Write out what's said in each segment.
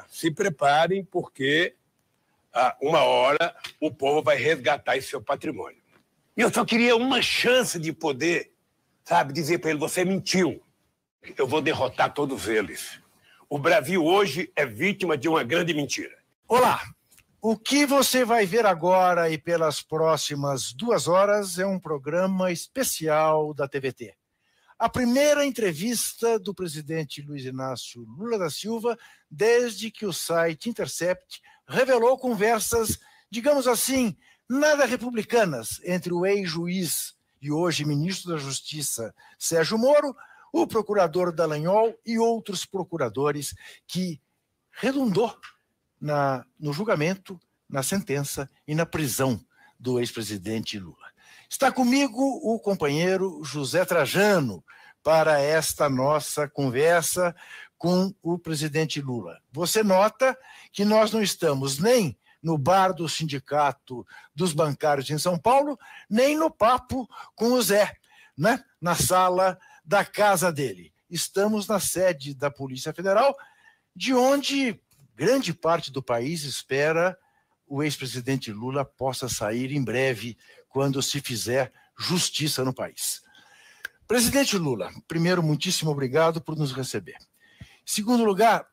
se preparem, porque uma hora o povo vai resgatar esse seu patrimônio. E eu só queria uma chance de poder, sabe, dizer para ele: você mentiu. Eu vou derrotar todos eles. O Brasil hoje é vítima de uma grande mentira. Olá! O que você vai ver agora e pelas próximas 2 horas é um programa especial da TVT. A primeira entrevista do presidente Luiz Inácio Lula da Silva desde que o site Intercept revelou conversas, digamos assim, nada republicanas entre o ex-juiz e hoje ministro da Justiça Sérgio Moro, o procurador Dallagnol e outros procuradores, que redundou no julgamento, na sentença e na prisão do ex-presidente Lula. Está comigo o companheiro José Trajano para esta nossa conversa com o presidente Lula. Você nota que nós não estamos nem no bar do Sindicato dos Bancários em São Paulo, nem no papo com o Zé, né? Na sala da casa dele. Estamos na sede da Polícia Federal, de onde grande parte do país espera o ex-presidente Lula possa sair em breve, quando se fizer justiça no país. Presidente Lula, primeiro, muitíssimo obrigado por nos receber. Segundo lugar,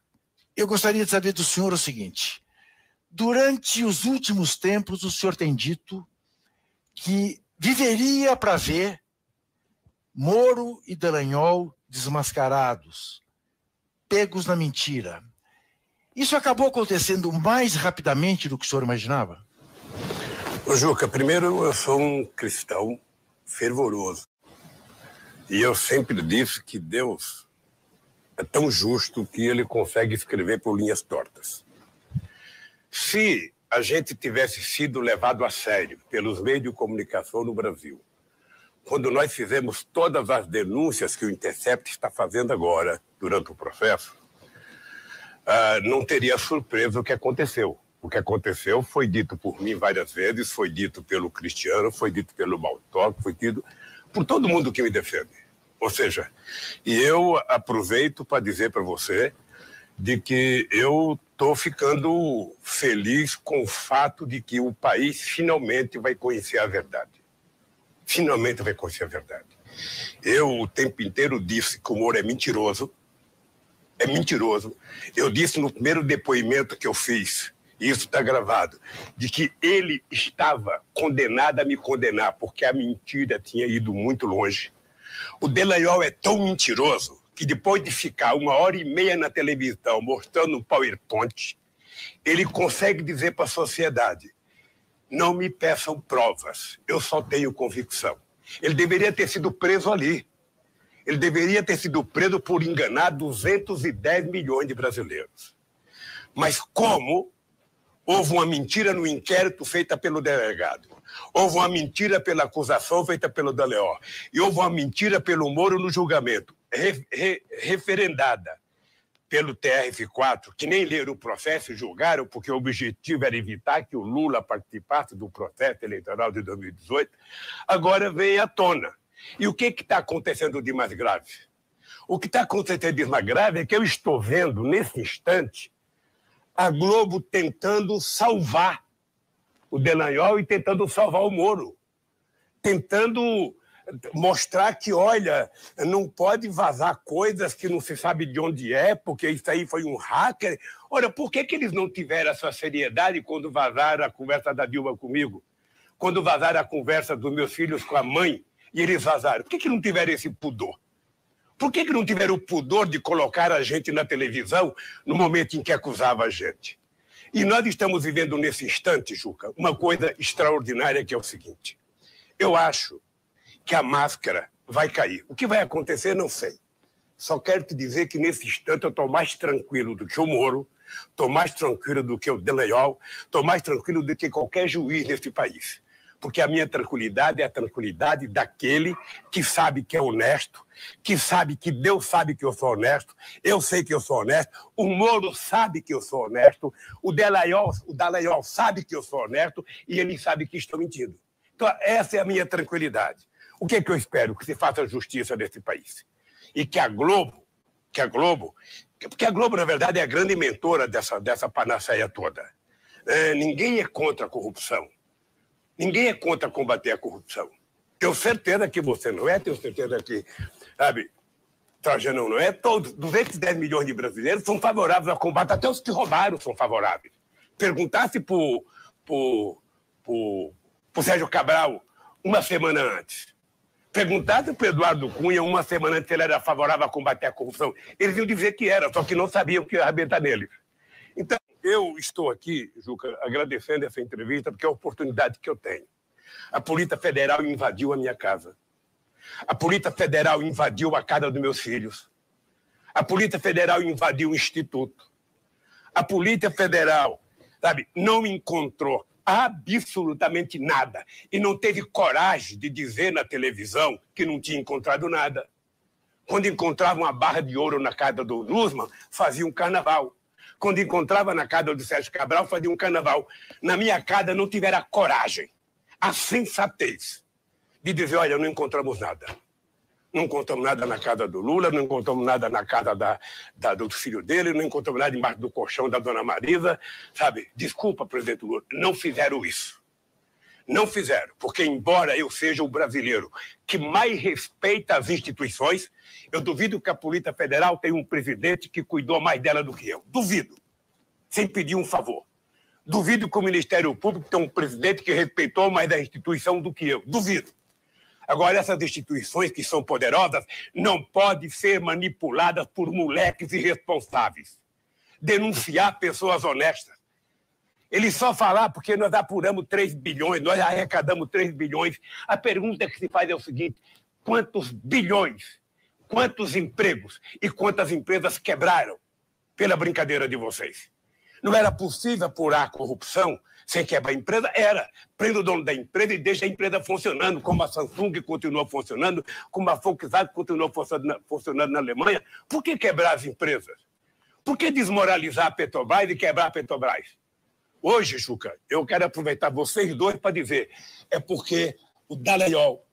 eu gostaria de saber do senhor o seguinte: durante os últimos tempos, o senhor tem dito que viveria para ver Moro e Dallagnol desmascarados, pegos na mentira. Isso acabou acontecendo mais rapidamente do que o senhor imaginava? Ô, Juca, primeiro, eu sou um cristão fervoroso. E eu sempre disse que Deus é tão justo que ele consegue escrever por linhas tortas. Se a gente tivesse sido levado a sério pelos meios de comunicação no Brasil, quando nós fizemos todas as denúncias que o Intercept está fazendo agora, durante o processo, não teria surpresa o que aconteceu. O que aconteceu foi dito por mim várias vezes, foi dito pelo Cristiano, foi dito pelo Maltoc, foi dito por todo mundo que me defende. Ou seja, e eu aproveito para dizer para você de que eu estou ficando feliz com o fato de que o país finalmente vai conhecer a verdade. Finalmente vai conhecer a verdade. Eu o tempo inteiro disse que o Moro é mentiroso. É mentiroso. Eu disse no primeiro depoimento que eu fiz, e isso está gravado, de que ele estava condenado a me condenar, porque a mentira tinha ido muito longe. O Dallagnol é tão mentiroso que depois de ficar 1h30 na televisão mostrando um PowerPoint, ele consegue dizer para a sociedade: não me peçam provas, eu só tenho convicção. Ele deveria ter sido preso ali. Ele deveria ter sido preso por enganar 210 milhões de brasileiros. Mas como houve uma mentira no inquérito feita pelo delegado, houve uma mentira pela acusação feita pelo Dallagnol, e houve uma mentira pelo Moro no julgamento, referendada pelo TRF4, que nem leram o processo e julgaram, porque o objetivo era evitar que o Lula participasse do processo eleitoral de 2018, agora vem à tona. E o que está acontecendo de mais grave? O que está acontecendo de mais grave é que eu estou vendo, nesse instante, a Globo tentando salvar o Dallagnol e tentando salvar o Moro. Tentando mostrar que, olha, não pode vazar coisas que não se sabe de onde é, porque isso aí foi um hacker. Olha, por que eles não tiveram essa seriedade quando vazaram a conversa da Dilma comigo? Quando vazaram a conversa dos meus filhos com a mãe e eles vazaram? Por que não tiveram esse pudor? Por que não tiveram o pudor de colocar a gente na televisão no momento em que acusava a gente? E nós estamos vivendo nesse instante, Juca, uma coisa extraordinária, que é o seguinte: eu acho que a máscara vai cair. O que vai acontecer, não sei. Só quero te dizer que nesse instante eu estou mais tranquilo do que o Moro, estou mais tranquilo do que o Dallagnol, estou mais tranquilo do que qualquer juiz nesse país. Porque a minha tranquilidade é a tranquilidade daquele que sabe que é honesto, que sabe que Deus sabe que eu sou honesto, eu sei que eu sou honesto, o Moro sabe que eu sou honesto, o Dallagnol sabe que eu sou honesto e ele sabe que estou mentindo. Então, essa é a minha tranquilidade. O que eu espero? Que se faça justiça nesse país. E que a Globo Porque a Globo, na verdade, é a grande mentora dessa panaceia toda. Ninguém é contra a corrupção. Ninguém é contra combater a corrupção. Tenho certeza que você não é, tenho certeza que, sabe, Trajano não é. Todos, 210 milhões de brasileiros são favoráveis ao combate, até os que roubaram são favoráveis. Perguntasse pro Sérgio Cabral uma semana antes. Perguntasse para o Eduardo Cunha uma semana antes se ele era favorável a combater a corrupção. Eles iam dizer que era, só que não sabiam que ia arrebentar neles. Então, eu estou aqui, Juca, agradecendo essa entrevista, porque é a oportunidade que eu tenho. A Polícia Federal invadiu a minha casa. A Polícia Federal invadiu a casa dos meus filhos. A Polícia Federal invadiu o Instituto. A Polícia Federal, sabe, não encontrou absolutamente nada e não teve coragem de dizer na televisão que não tinha encontrado nada. Quando encontrava uma barra de ouro na casa do Nussmann, fazia um carnaval. Quando encontrava na casa do Sérgio Cabral, fazia um carnaval. Na minha casa não tiveram a coragem, a sensatez de dizer, olha, não encontramos nada. Não encontramos nada na casa do Lula, não encontramos nada na casa do filho dele, não encontramos nada embaixo do colchão da dona Marisa, sabe? Desculpa, presidente Lula, não fizeram isso. Não fizeram, porque embora eu seja o brasileiro que mais respeita as instituições, eu duvido que a Polícia Federal tenha um presidente que cuidou mais dela do que eu. Duvido, sem pedir um favor. Duvido que o Ministério Público tenha um presidente que respeitou mais da instituição do que eu. Duvido. Agora, essas instituições que são poderosas não podem ser manipuladas por moleques irresponsáveis. Denunciar pessoas honestas. Ele só falar porque nós apuramos 3 bilhões, nós arrecadamos 3 bilhões. A pergunta que se faz é o seguinte, quantos bilhões, quantos empregos e quantas empresas quebraram pela brincadeira de vocês? Não era possível apurar a corrupção sem quebrar a empresa? Era. Prende o dono da empresa e deixa a empresa funcionando, como a Samsung continua funcionando, como a Volkswagen continua funcionando na Alemanha. Por que quebrar as empresas? Por que desmoralizar a Petrobras e quebrar a Petrobras? Hoje, Juca, eu quero aproveitar vocês dois para dizer, é porque o Dallagnol,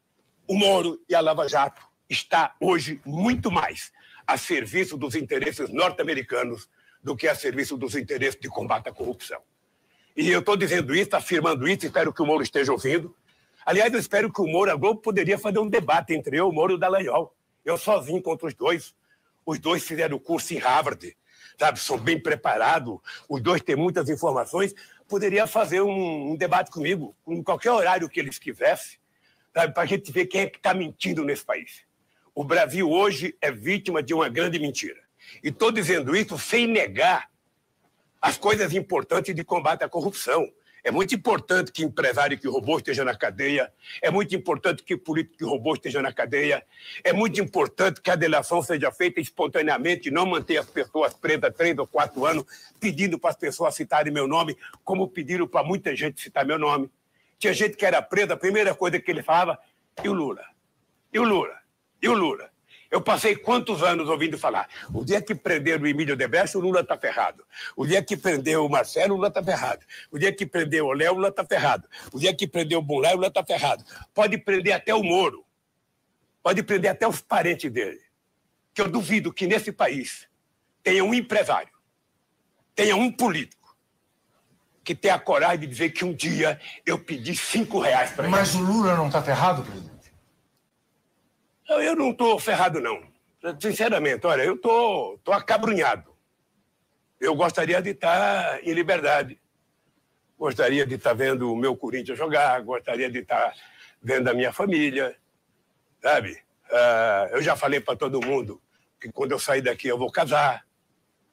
o Moro e a Lava Jato está hoje muito mais a serviço dos interesses norte-americanos do que a serviço dos interesses de combate à corrupção. E eu estou dizendo isso, afirmando isso, espero que o Moro esteja ouvindo. Aliás, eu espero que o Moro, a Globo, poderia fazer um debate entre eu, o Moro e o Dallagnol. Eu sozinho contra os dois. Os dois fizeram o curso em Harvard, sabe? São bem preparados, os dois têm muitas informações. Poderia fazer um debate comigo, em qualquer horário que eles quisessem, sabe? Para a gente ver quem é que está mentindo nesse país. O Brasil hoje é vítima de uma grande mentira. E estou dizendo isso sem negar as coisas importantes de combate à corrupção. É muito importante que empresário que roubou esteja na cadeia, é muito importante que político que roubou esteja na cadeia, é muito importante que a delação seja feita espontaneamente e não manter as pessoas presas 3 ou 4 anos pedindo para as pessoas citarem meu nome, como pediram para muita gente citar meu nome. Tinha gente que era presa, a primeira coisa que ele falava, e o Lula? E o Lula? E o Lula? Eu passei quantos anos ouvindo falar? O dia que prenderam o Emílio Odebrecht, o Lula está ferrado. O dia que prendeu o Marcelo, o Lula está ferrado. O dia que prendeu o Léo, o Lula está ferrado. O dia que prendeu o Bunlai, o Lula está ferrado. Pode prender até o Moro. Pode prender até os parentes dele. Que eu duvido que nesse país tenha um empresário, tenha um político que tenha a coragem de dizer que um dia eu pedi R$5 para ele. Mas o Lula não está ferrado, presidente? Eu não estou ferrado, não. Sinceramente, olha, eu estou acabrunhado. Eu gostaria de estar em liberdade. Gostaria de estar vendo o meu Corinthians jogar, gostaria de estar vendo a minha família, sabe? Eu já falei para todo mundo que quando eu sair daqui eu vou casar,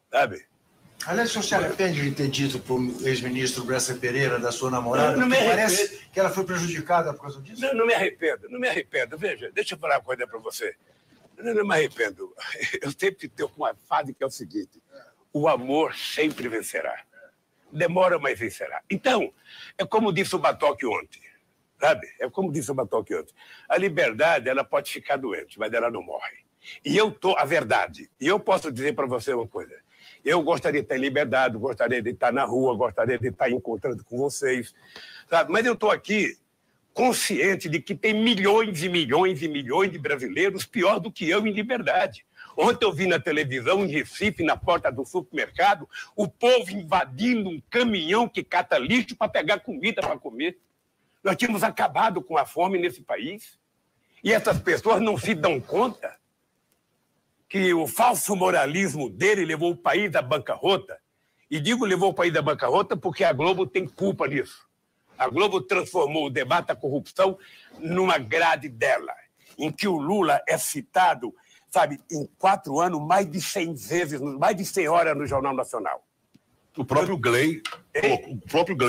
sabe? Aliás, o senhor se arrepende de ter dito para o ex-ministro Bressa Pereira, da sua namorada, não me que parece que ela foi prejudicada por causa disso? Não me arrependo, não me arrependo. Veja, deixa eu falar uma coisa para você. Não me arrependo. Eu sempre tenho uma fase que é o seguinte, o amor sempre vencerá. Demora, mas vencerá. Então, é como disse o Batoque ontem, sabe? É como disse o Batoque ontem. A liberdade, ela pode ficar doente, mas ela não morre. E eu estou, a verdade, e eu posso dizer para você uma coisa, eu gostaria de estar em liberdade, gostaria de estar na rua, gostaria de estar encontrando com vocês, sabe? Mas eu estou aqui consciente de que tem milhões e milhões e milhões de brasileiros pior do que eu em liberdade. Ontem eu vi na televisão, em Recife, na porta do supermercado, o povo invadindo um caminhão que cata lixo para pegar comida para comer. Nós tínhamos acabado com a fome nesse país. E essas pessoas não se dão conta que o falso moralismo dele levou o país à bancarrota. E digo levou o país à bancarrota porque a Globo tem culpa nisso. A Globo transformou o debate da corrupção numa grade dela, em que o Lula é citado, sabe, em 4 anos, mais de 100 vezes, mais de 100 horas no Jornal Nacional. O próprio Glenn,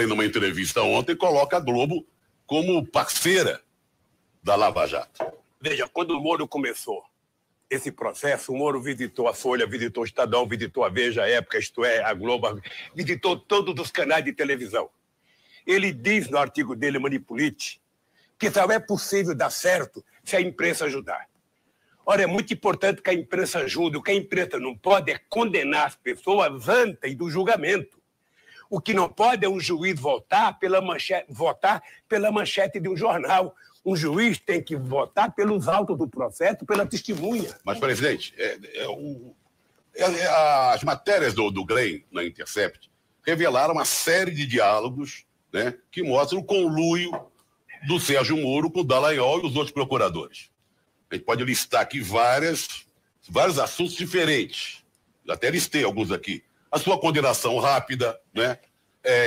numa entrevista ontem, coloca a Globo como parceira da Lava Jato. Veja, quando o Moro começou esse processo, o Moro visitou a Folha, visitou o Estadão, visitou a Veja, a Época, Isto É, a Globo, visitou todos os canais de televisão. Ele diz no artigo dele, Manipulite, que só é possível dar certo se a imprensa ajudar. Ora, é muito importante que a imprensa ajude. O que a imprensa não pode é condenar as pessoas antes do julgamento. O que não pode é um juiz votar pela manchete de um jornal. Um juiz tem que votar pelos autos do processo, pela testemunha. Mas, presidente, as matérias do Glenn na Intercept revelaram uma série de diálogos, né, que mostram o conluio do Sérgio Moro com o Dallagnol e os outros procuradores. A gente pode listar aqui vários assuntos diferentes. Até listei alguns aqui. A sua condenação rápida, né,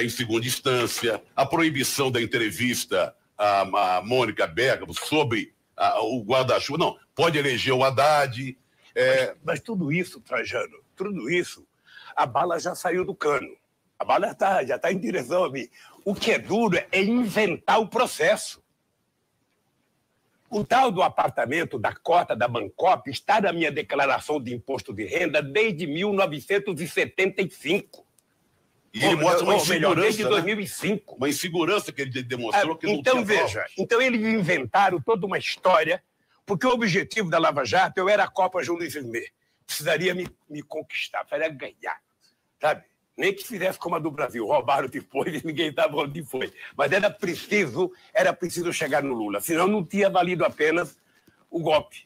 em segunda instância, a proibição da entrevista a Mônica Bergamo sobre o guarda-chuva. Não, pode eleger o Haddad. Mas tudo isso, Trajano, tudo isso, a bala já saiu do cano. A bala já está em direção a mim. O que é duro é inventar o processo. O tal do apartamento, da cota da Bancop, está na minha declaração de imposto de renda desde 1975. E ele mostra uma insegurança, desde 2005. Né? Uma insegurança que ele demonstrou que não então, tinha veja, provas. Então eles inventaram toda uma história, porque o objetivo da Lava Jato eu era a Copa João Luiz Vermelho. Precisaria me conquistar, precisaria ganhar, sabe? Nem que fizesse como a do Brasil, roubaram depois e ninguém sabe onde foi. Mas era preciso chegar no Lula, senão não tinha valido apenas o golpe.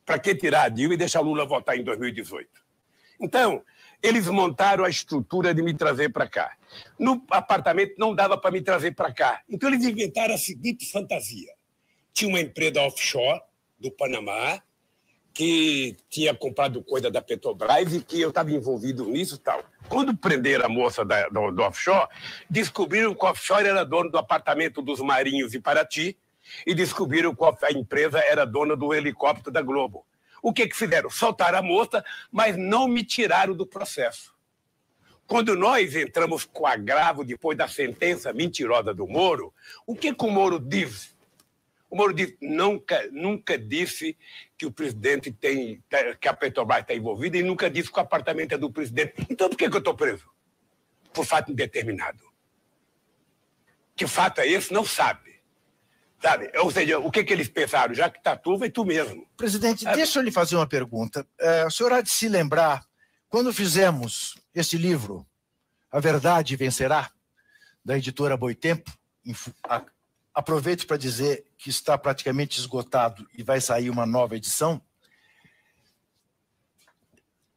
Para que tirar a Dilma e deixar o Lula votar em 2018? Então, eles montaram a estrutura de me trazer para cá. No apartamento não dava para me trazer para cá. Então eles inventaram a seguinte fantasia. Tinha uma empresa offshore do Panamá que tinha comprado coisa da Petrobras e que eu estava envolvido nisso e tal. Quando prenderam a moça do offshore, descobriram que o offshore era dono do apartamento dos Marinhos em Paraty e descobriram que a empresa era dona do helicóptero da Globo. O que fizeram? Soltaram a moça, mas não me tiraram do processo. Quando nós entramos com agravo depois da sentença mentirosa do Moro, o que o Moro diz? O Moro nunca disse que o presidente que a Petrobras está envolvida e nunca disse que o apartamento é do presidente. Então por que eu estou preso? Por fato indeterminado. Que fato é esse? Não sabe. Sabe? Ou seja, o que eles pensaram? Já que está tu, vai tu mesmo. Presidente, deixa eu lhe fazer uma pergunta. O senhor há de se lembrar, quando fizemos esse livro, A Verdade Vencerá, da editora Boitempo, aproveito para dizer que está praticamente esgotado e vai sair uma nova edição.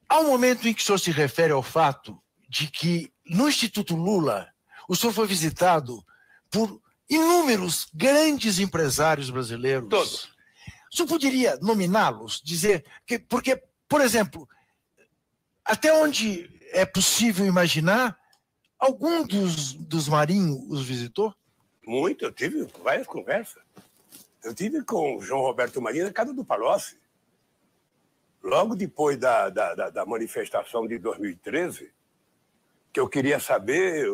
Há um momento em que o senhor se refere ao fato de que no Instituto Lula o senhor foi visitado por inúmeros grandes empresários brasileiros. Todos. O senhor poderia nominá-los, dizer que, porque, por exemplo, até onde é possível imaginar, algum dos Marinho os visitou? Muito, eu tive várias conversas. Eu tive com o João Roberto Marinho na casa do Palocci. Logo depois da manifestação de 2013, que eu queria saber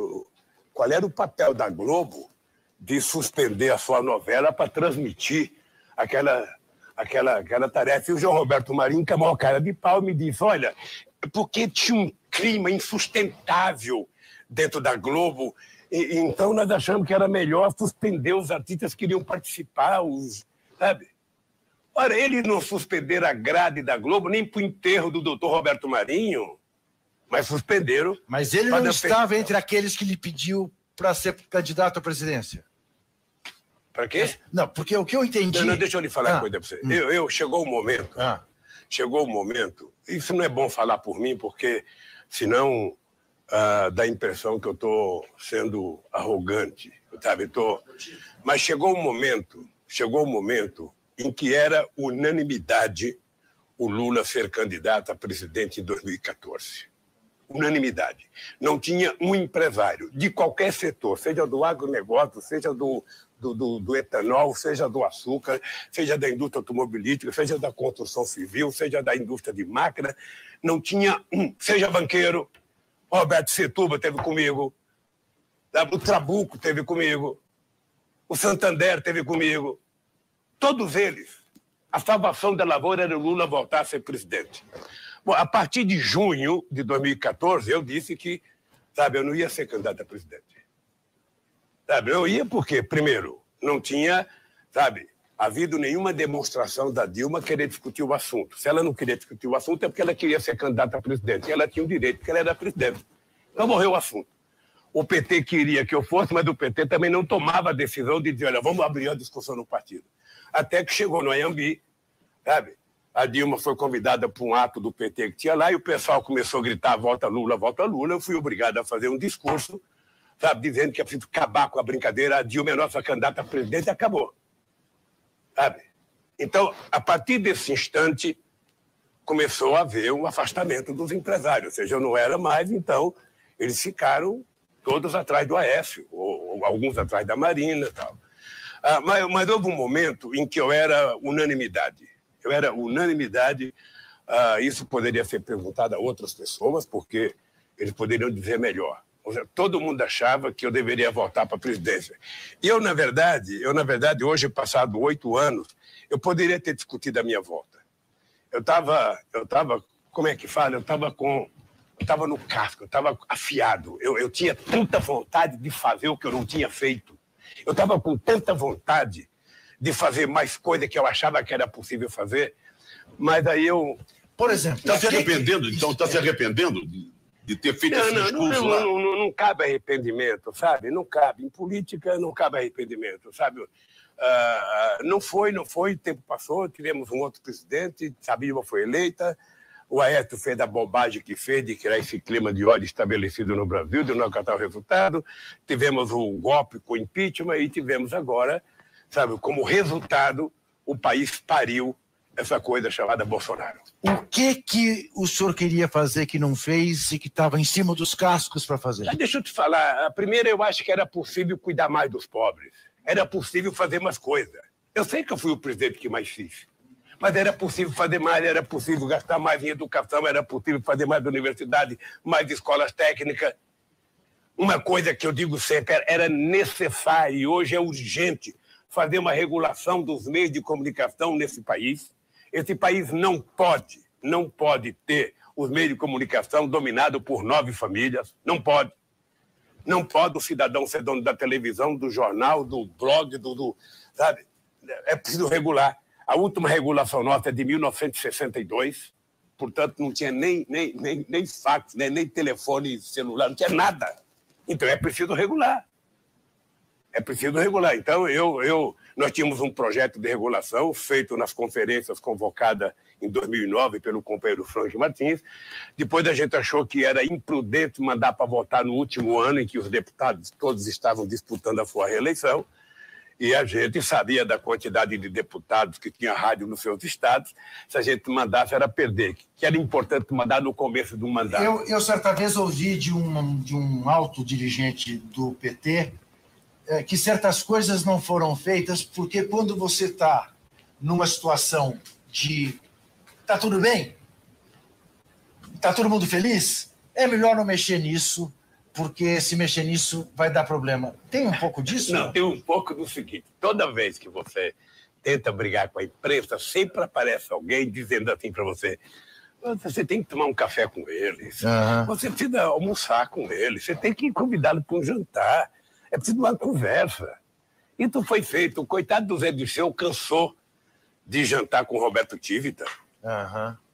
qual era o papel da Globo de suspender a sua novela para transmitir aquela tarefa. E o João Roberto Marinho, que é a maior cara de pau, me disse, olha, porque tinha um clima insustentável dentro da Globo, então nós achamos que era melhor suspender os artistas que queriam participar, sabe? Ora, eles não suspenderam a grade da Globo nem para o enterro do doutor Roberto Marinho, mas suspenderam. Mas ele não estava entre aqueles que lhe pediu para ser candidato à presidência. Para quê? Não, porque o que eu entendi... Não, deixa eu lhe falar uma coisa para você. Chegou um momento chegou o momento, isso não é bom falar por mim, porque senão dá a impressão que eu estou sendo arrogante, sabe? Mas chegou o momento em que era unanimidade o Lula ser candidato a presidente em 2014. Unanimidade. Não tinha um empresário de qualquer setor, seja do agronegócio, seja do etanol, seja do açúcar, seja da indústria automobilística, seja da construção civil, seja da indústria de máquina, não tinha um, seja banqueiro, Roberto Setúbal esteve comigo, o Trabuco esteve comigo, o Santander esteve comigo, todos eles. A salvação da lavoura era o Lula voltar a ser presidente. Bom, a partir de junho de 2014, eu disse que, sabe, eu não ia ser candidato a presidente. Sabe, eu ia porque, primeiro, não tinha, sabe, havido nenhuma demonstração da Dilma querer discutir o assunto. Se ela não queria discutir o assunto, é porque ela queria ser candidata a presidente. E ela tinha o direito, porque ela era presidente. Então morreu o assunto. O PT queria que eu fosse, mas o PT também não tomava a decisão de dizer, olha, vamos abrir a discussão no partido. Até que chegou no Anhembi, sabe? A Dilma foi convidada para um ato do PT que tinha lá e o pessoal começou a gritar volta Lula, volta Lula. Eu fui obrigado a fazer um discurso, sabe, dizendo que é preciso acabar com a brincadeira. A Dilma é nossa candidata a presidente e acabou. Sabe? Então, a partir desse instante, começou a haver um afastamento dos empresários. Ou seja, eu não era mais, então eles ficaram todos atrás do Aécio, ou alguns atrás da Marina e tal. Mas houve um momento em que eu era unanimidade. Isso poderia ser perguntado a outras pessoas, porque eles poderiam dizer melhor. Ou seja, todo mundo achava que eu deveria voltar para a presidência. E eu, na verdade, hoje, passado 8 anos, eu poderia ter discutido a minha volta. Eu estava, como é que fala? Eu estava no casco, eu estava afiado. Eu tinha tanta vontade de fazer o que eu não tinha feito. Eu estava com tanta vontade de fazer mais coisa que eu achava que era possível fazer, mas aí eu... Por exemplo... Está se arrependendo? Então está se arrependendo de ter feito esse discurso lá? Não cabe arrependimento, sabe? Não cabe. Em política não cabe arrependimento, sabe? Não foi, o tempo passou, tivemos um outro presidente, Dilma foi eleita, o Aécio fez a bobagem que fez de criar esse clima de ódio estabelecido no Brasil, de não acatar o resultado, tivemos um golpe com impeachment e tivemos agora, sabe, como resultado, o país pariu essa coisa chamada Bolsonaro. O que o senhor queria fazer que não fez e que estava em cima dos cascos para fazer? Deixa eu te falar, primeiro eu acho que era possível cuidar mais dos pobres, era possível fazer mais coisas. Eu sei que eu fui o presidente que mais fiz, mas era possível fazer mais, era possível gastar mais em educação, era possível fazer mais universidade, mais escolas técnicas. Uma coisa que eu digo sempre, era necessário e hoje é urgente fazer uma regulação dos meios de comunicação nesse país. Esse país não pode ter os meios de comunicação dominados por 9 famílias, não pode. Não pode o cidadão ser dono da televisão, do jornal, do blog, sabe? É preciso regular. A última regulação nossa é de 1962, portanto não tinha nem fax, nem telefone celular, não tinha nada. Então é preciso regular. Então, nós tínhamos um projeto de regulação feito nas conferências convocadas em 2009 pelo companheiro Frank Martins. Depois a gente achou que era imprudente mandar para votar no último ano em que os deputados todos estavam disputando a sua reeleição. E a gente sabia da quantidade de deputados que tinha rádio nos seus estados. Se a gente mandasse, era perder. Que era importante mandar no começo do mandato. Eu certa vez ouvi de um alto dirigente do PT que certas coisas não foram feitas porque quando você está numa situação de está tudo bem, está todo mundo feliz, é melhor não mexer nisso, porque se mexer nisso vai dar problema. Tem um pouco disso? Não, tem um pouco do seguinte. Toda vez que você tenta brigar com a imprensa, sempre aparece alguém dizendo assim para você, você tem que tomar um café com eles, você precisa almoçar com eles, você tem que convidá-los para um jantar, é preciso uma conversa. Isso foi feito. O coitado do Zé Dirceu cansou de jantar com o Roberto Tivita.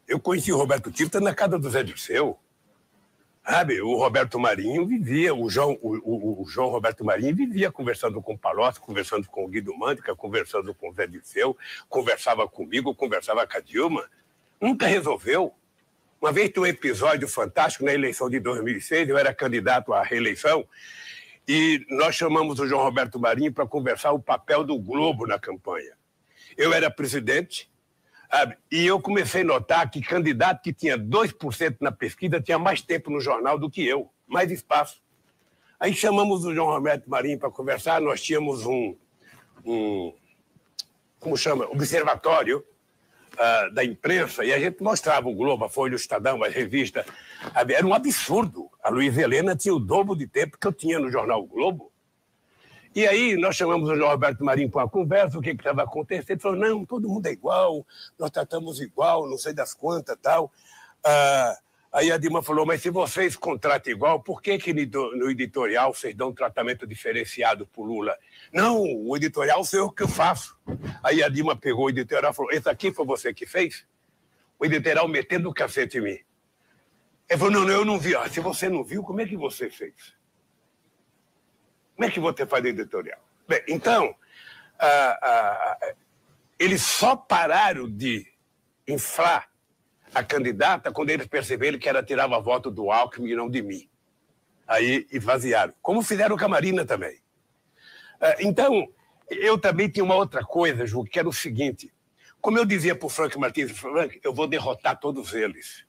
Eu conheci o Roberto Tivita na casa do Zé Dirceu. Sabe, o Roberto Marinho vivia, o João Roberto Marinho vivia conversando com o Palocci, conversando com o Guido Mântica, conversando com o Zé Dirceu, conversava comigo, conversava com a Dilma. Nunca resolveu. Uma vez tem um episódio fantástico na eleição de 2006, eu era candidato à reeleição, e nós chamamos o João Roberto Marinho para conversar o papel do Globo na campanha. Eu era presidente, sabe? E eu comecei a notar que candidato que tinha 2% na pesquisa tinha mais tempo no jornal do que eu, mais espaço. Aí chamamos o João Roberto Marinho para conversar, nós tínhamos como chama? Observatório da imprensa, e a gente mostrava o Globo, a Folha, o Estadão, as revistas. Era um absurdo. A Luísa Helena tinha o dobro de tempo que eu tinha no jornal o Globo. E aí nós chamamos o João Roberto Marinho para uma conversa, o que estava acontecendo. Ele falou, não, todo mundo é igual, nós tratamos igual, não sei das quantas e tal. Aí a Dilma falou, mas se vocês contratam igual, por que no editorial vocês dão um tratamento diferenciado para o Lula? Não, o editorial sou eu que eu faço. Aí a Dilma pegou o editorial e falou, esse aqui foi você que fez? O editorial metendo o cacete em mim. Ele falou, não, eu não vi. Se você não viu, como é que você fez? Como é que você faz o editorial? Bem, então, eles só pararam de inflar a candidata quando eles perceberam que ela tirava voto do Alckmin e não de mim. Aí esvaziaram. Como fizeram com a Marina também. Então, eu também tinha uma outra coisa, Ju, que era o seguinte. Como eu dizia para o Frank Martins, Frank, eu vou derrotar todos eles.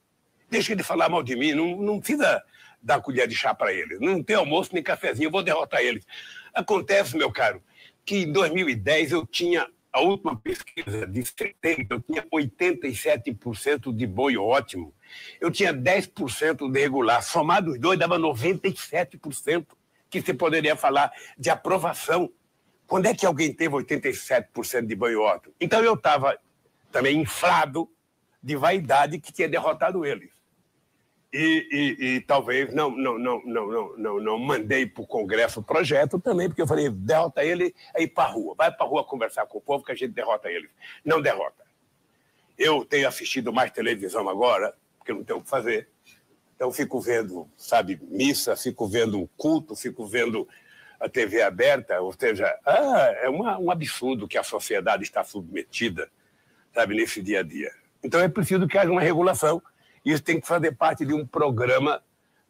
Deixa ele falar mal de mim, não precisa dar colher de chá para eles. Não tem almoço nem cafezinho, eu vou derrotar eles. Acontece, meu caro, que em 2010 eu tinha a última pesquisa de setembro, eu tinha 87% de bom e ótimo. Eu tinha 10% de regular. Somado os dois, dava 97%, que você poderia falar de aprovação. Quando é que alguém teve 87% de bom e ótimo? Então eu estava também inflado de vaidade que tinha derrotado eles. E talvez não mandei para o Congresso o projeto também, porque eu falei, derrota ele, aí para a rua. Vai para a rua conversar com o povo que a gente derrota eles. Não derrota. Eu tenho assistido mais televisão agora, porque não tenho o que fazer. Então fico vendo, sabe, missa, fico vendo culto, fico vendo a TV aberta, ou seja, é um absurdo que a sociedade está submetida, sabe, nesse dia a dia. Então é preciso que haja uma regulação. Isso tem que fazer parte de um programa.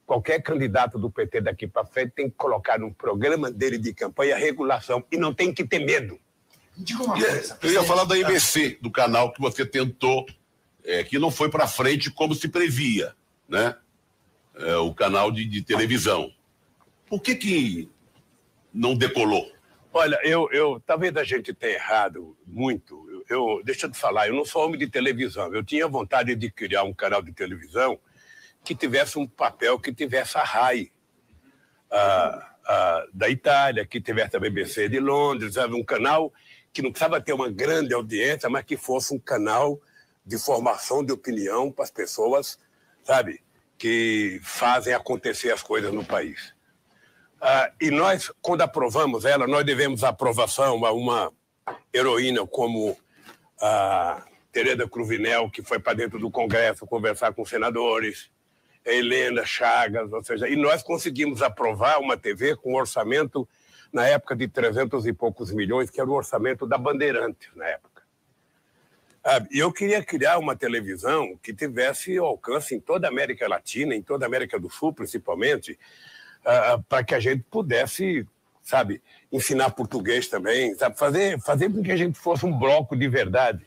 Qualquer candidato do PT daqui para frente tem que colocar no programa dele de campanha a regulação. E não tem que ter medo. Diga uma coisa. Eu ia falar da IBC, do canal que você tentou, que não foi para frente como se previa, né? O canal de televisão. Por que não decolou? Olha, talvez a gente tenha errado muito. Deixa eu te falar, eu não sou homem de televisão. Eu tinha vontade de criar um canal de televisão que tivesse um papel, que tivesse a RAI da Itália, que tivesse a BBC de Londres, sabe? Um canal que não precisava ter uma grande audiência, mas que fosse um canal de formação de opinião para as pessoas, sabe, que fazem acontecer as coisas no país. E nós, quando aprovamos ela, nós devemos aprovação a uma heroína como a Tereza Cruvinel, que foi para dentro do Congresso conversar com senadores, a Helena Chagas, ou seja, e nós conseguimos aprovar uma TV com um orçamento, na época, de 300 e poucos milhões, que era o orçamento da Bandeirantes, na época. E eu queria criar uma televisão que tivesse alcance em toda a América Latina, em toda a América do Sul, principalmente, para que a gente pudesse, sabe, ensinar português também, sabe, fazer com que a gente fosse um bloco de verdade.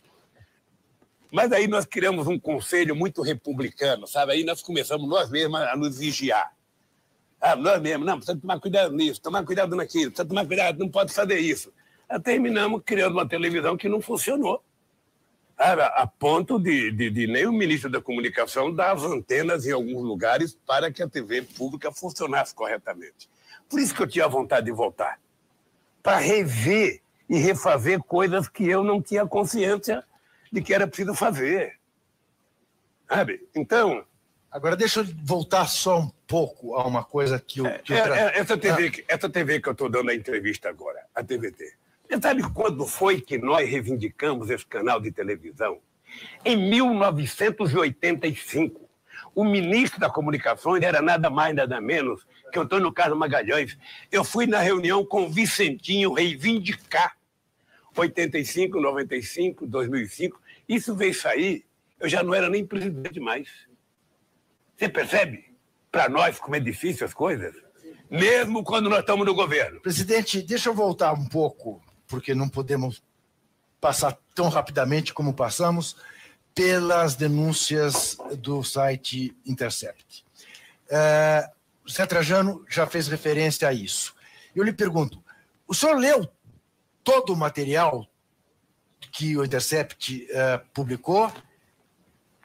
Mas aí nós criamos um conselho muito republicano, sabe? Aí nós começamos nós mesmos a nos vigiar. Nós mesmos, não, precisa tomar cuidado nisso, tomar cuidado naquilo, precisa tomar cuidado, não pode fazer isso. Aí terminamos criando uma televisão que não funcionou. A ponto de nem o ministro da Comunicação dar as antenas em alguns lugares para que a TV pública funcionasse corretamente. Por isso que eu tinha vontade de voltar. Para rever e refazer coisas que eu não tinha consciência de que era preciso fazer. Sabe? Então... Agora, deixa eu voltar só um pouco a uma coisa que eu... Essa TV que eu estou dando a entrevista agora, a TVT. Você sabe quando foi que nós reivindicamos esse canal de televisão? Em 1985. O ministro da Comunicações era nada mais, nada menos que Antônio Carlos Magalhães. Eu fui na reunião com o Vicentinho reivindicar 85, 95, 2005. Isso veio sair eu já não era nem presidente mais. Você percebe? Para nós, como é difícil as coisas, mesmo quando nós estamos no governo. Presidente, deixa eu voltar um pouco, porque não podemos passar tão rapidamente como passamos, pelas denúncias do site Intercept. O Zé Trajano já fez referência a isso. Eu lhe pergunto, o senhor leu todo o material que o Intercept publicou?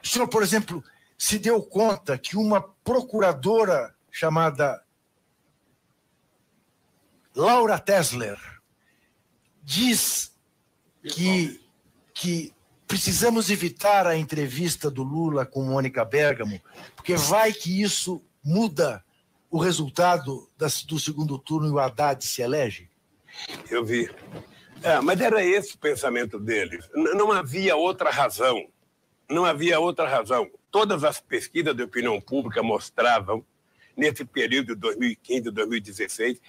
O senhor, por exemplo, se deu conta que uma procuradora chamada Laura Tesler diz que precisamos evitar a entrevista do Lula com Mônica Bergamo, porque vai que isso muda o resultado do segundo turno e o Haddad se elege? Eu vi. Mas era esse o pensamento deles. Não havia outra razão. Não havia outra razão. Todas as pesquisas de opinião pública mostravam, nesse período de 2015 e 2016,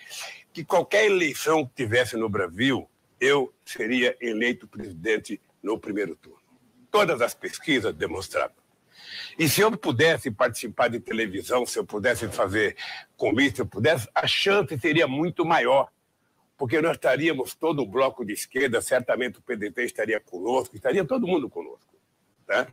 que qualquer eleição que tivesse no Brasil, eu seria eleito presidente no primeiro turno. Todas as pesquisas demonstravam. E se eu pudesse participar de televisão, se eu pudesse fazer comício, se eu pudesse, a chance seria muito maior, porque nós estaríamos todo o bloco de esquerda, certamente o PDT estaria conosco, estaria todo mundo conosco. Tá?